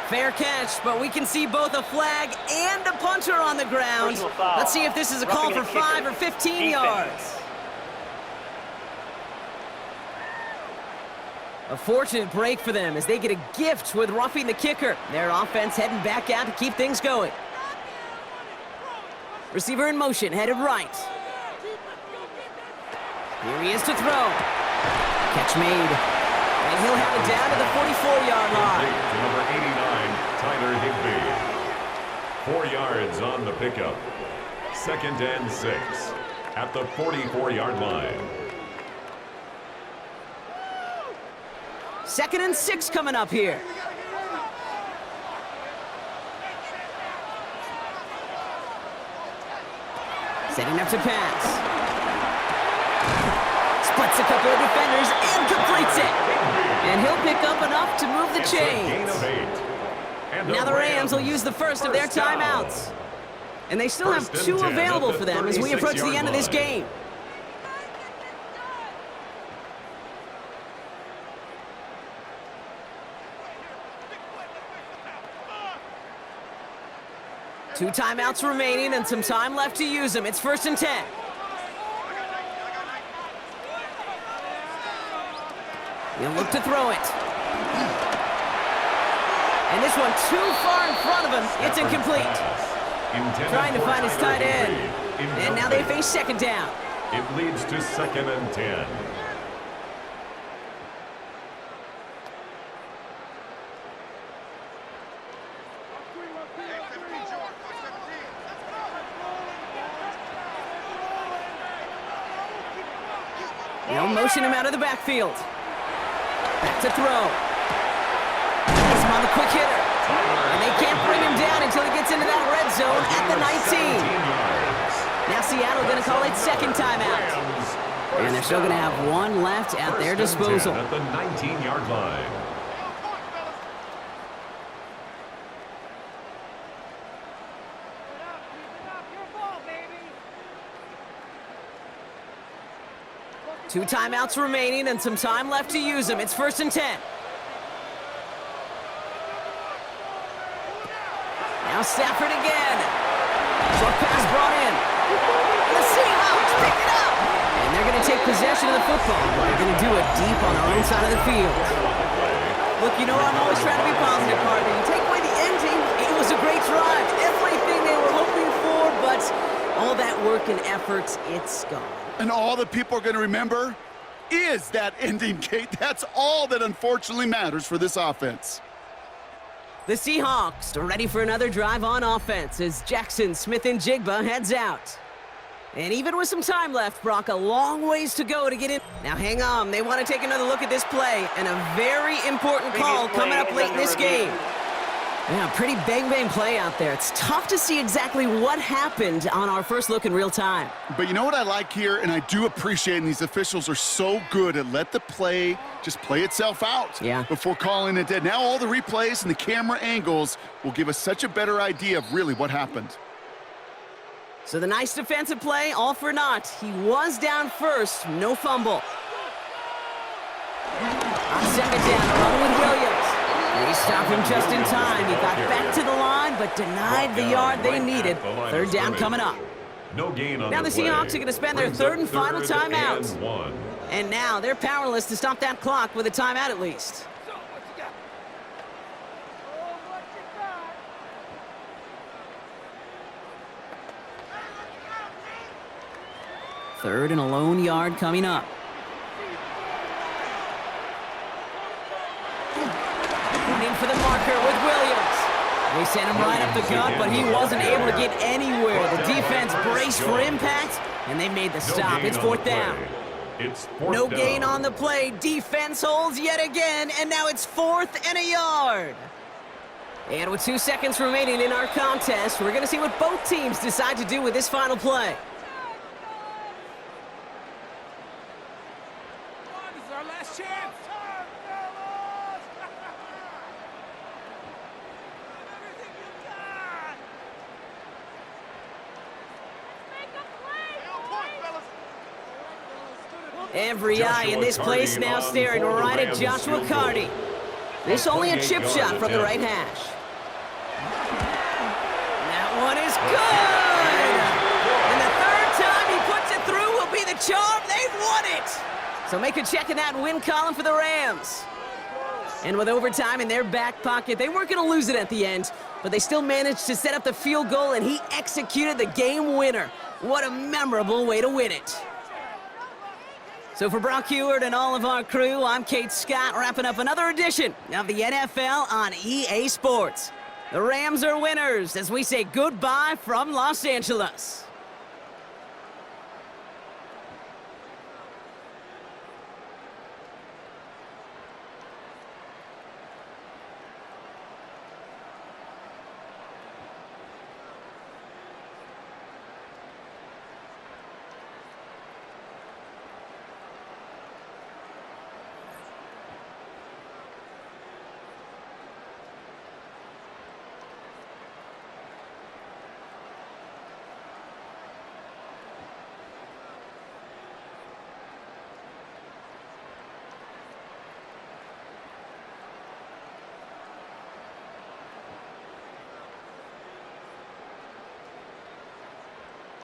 Fair catch, but we can see both a flag and a punter on the ground. Let's see if this is a call for 5 or 15 yards. A fortunate break for them as they get a gift with roughing the kicker. Their offense heading back out to keep things going. Receiver in motion, headed right. Here he is to throw. Catch made. And he'll have it down to the 44-yard line. To number 89, Tyler Higbee. 4 yards on the pickup. 2nd and 6 at the 44-yard line. 2nd and 6 coming up here. Setting up to pass. Splits a couple of defenders and completes it. And he'll pick up enough to move the chains. Now the Rams will use the first of their timeouts. And they still have 2 available for them as we approach the end of this game. Two timeouts remaining and some time left to use them. It's 1st and 10. He'll look to throw it. And this one too far in front of him. It's incomplete. Trying to find his tight end. And now they face 2nd down. It leads to 2nd and 10. They'll motion him out of the backfield. Back to throw. He's on the quick hitter. And they can't bring him down until he gets into that red zone at the 19. Now Seattle going to call it 2nd timeout. And they're still going to have 1 left at their disposal. At the 19-yard line. 2 timeouts remaining and some time left to use them. It's 1st and 10. Now Stafford again. Short pass brought in. And the Seahawks pick it up. And they're going to take possession of the football. But they're going to do it deep on our own side of the field. Look, you know I'm always trying to be positive, partner. You take away the ending, it was a great drive. Everything they were hoping for, but all that work and effort, it's gone. And all that people are going to remember is that ending, Kate. That's all that unfortunately matters for this offense. The Seahawks are ready for another drive on offense as Jackson Smith-Njigba heads out. And even with some time left, Brock, a long ways to go to get in. Now hang on, they want to take another look at this play, and a very important call coming up late in this game. Yeah, pretty bang-bang play out there. It's tough to see exactly what happened on our first look in real time. But you know what I like here, and I do appreciate, and these officials are so good at let the play just play itself out before calling it dead. Now all the replays and the camera angles will give us such a better idea of really what happened. So the nice defensive play, all for naught. He was down first, no fumble. On 2nd down, along with Williams. They stopped him just in time. He got back to the line, but denied the yard they needed. 3rd down coming up. No gain on now the Seahawks are going to spend their 3rd and final timeout. And now they're powerless to stop that clock with a timeout at least. 3rd and a lone yard coming up. Running for the marker with Williams. They sent him right up the gut, but he wasn't able to get anywhere. The defense braced for impact, and they made the stop. It's 4th down. No gain on the play. Defense holds yet again, and now it's 4th and a yard. And with 2 seconds remaining in our contest, we're going to see what both teams decide to do with this final play. Every eye in this place now staring right at Joshua Cardi. This only a chip shot from the right hash. That one is good! And the 3rd time he puts it through will be the charm. They've won it! So make a check in that win column for the Rams. And with overtime in their back pocket, they weren't going to lose it at the end, but they still managed to set up the field goal, and he executed the game winner. What a memorable way to win it. So for Brock Heward and all of our crew, I'm Kate Scott, wrapping up another edition of the NFL on EA Sports. The Rams are winners as we say goodbye from Los Angeles.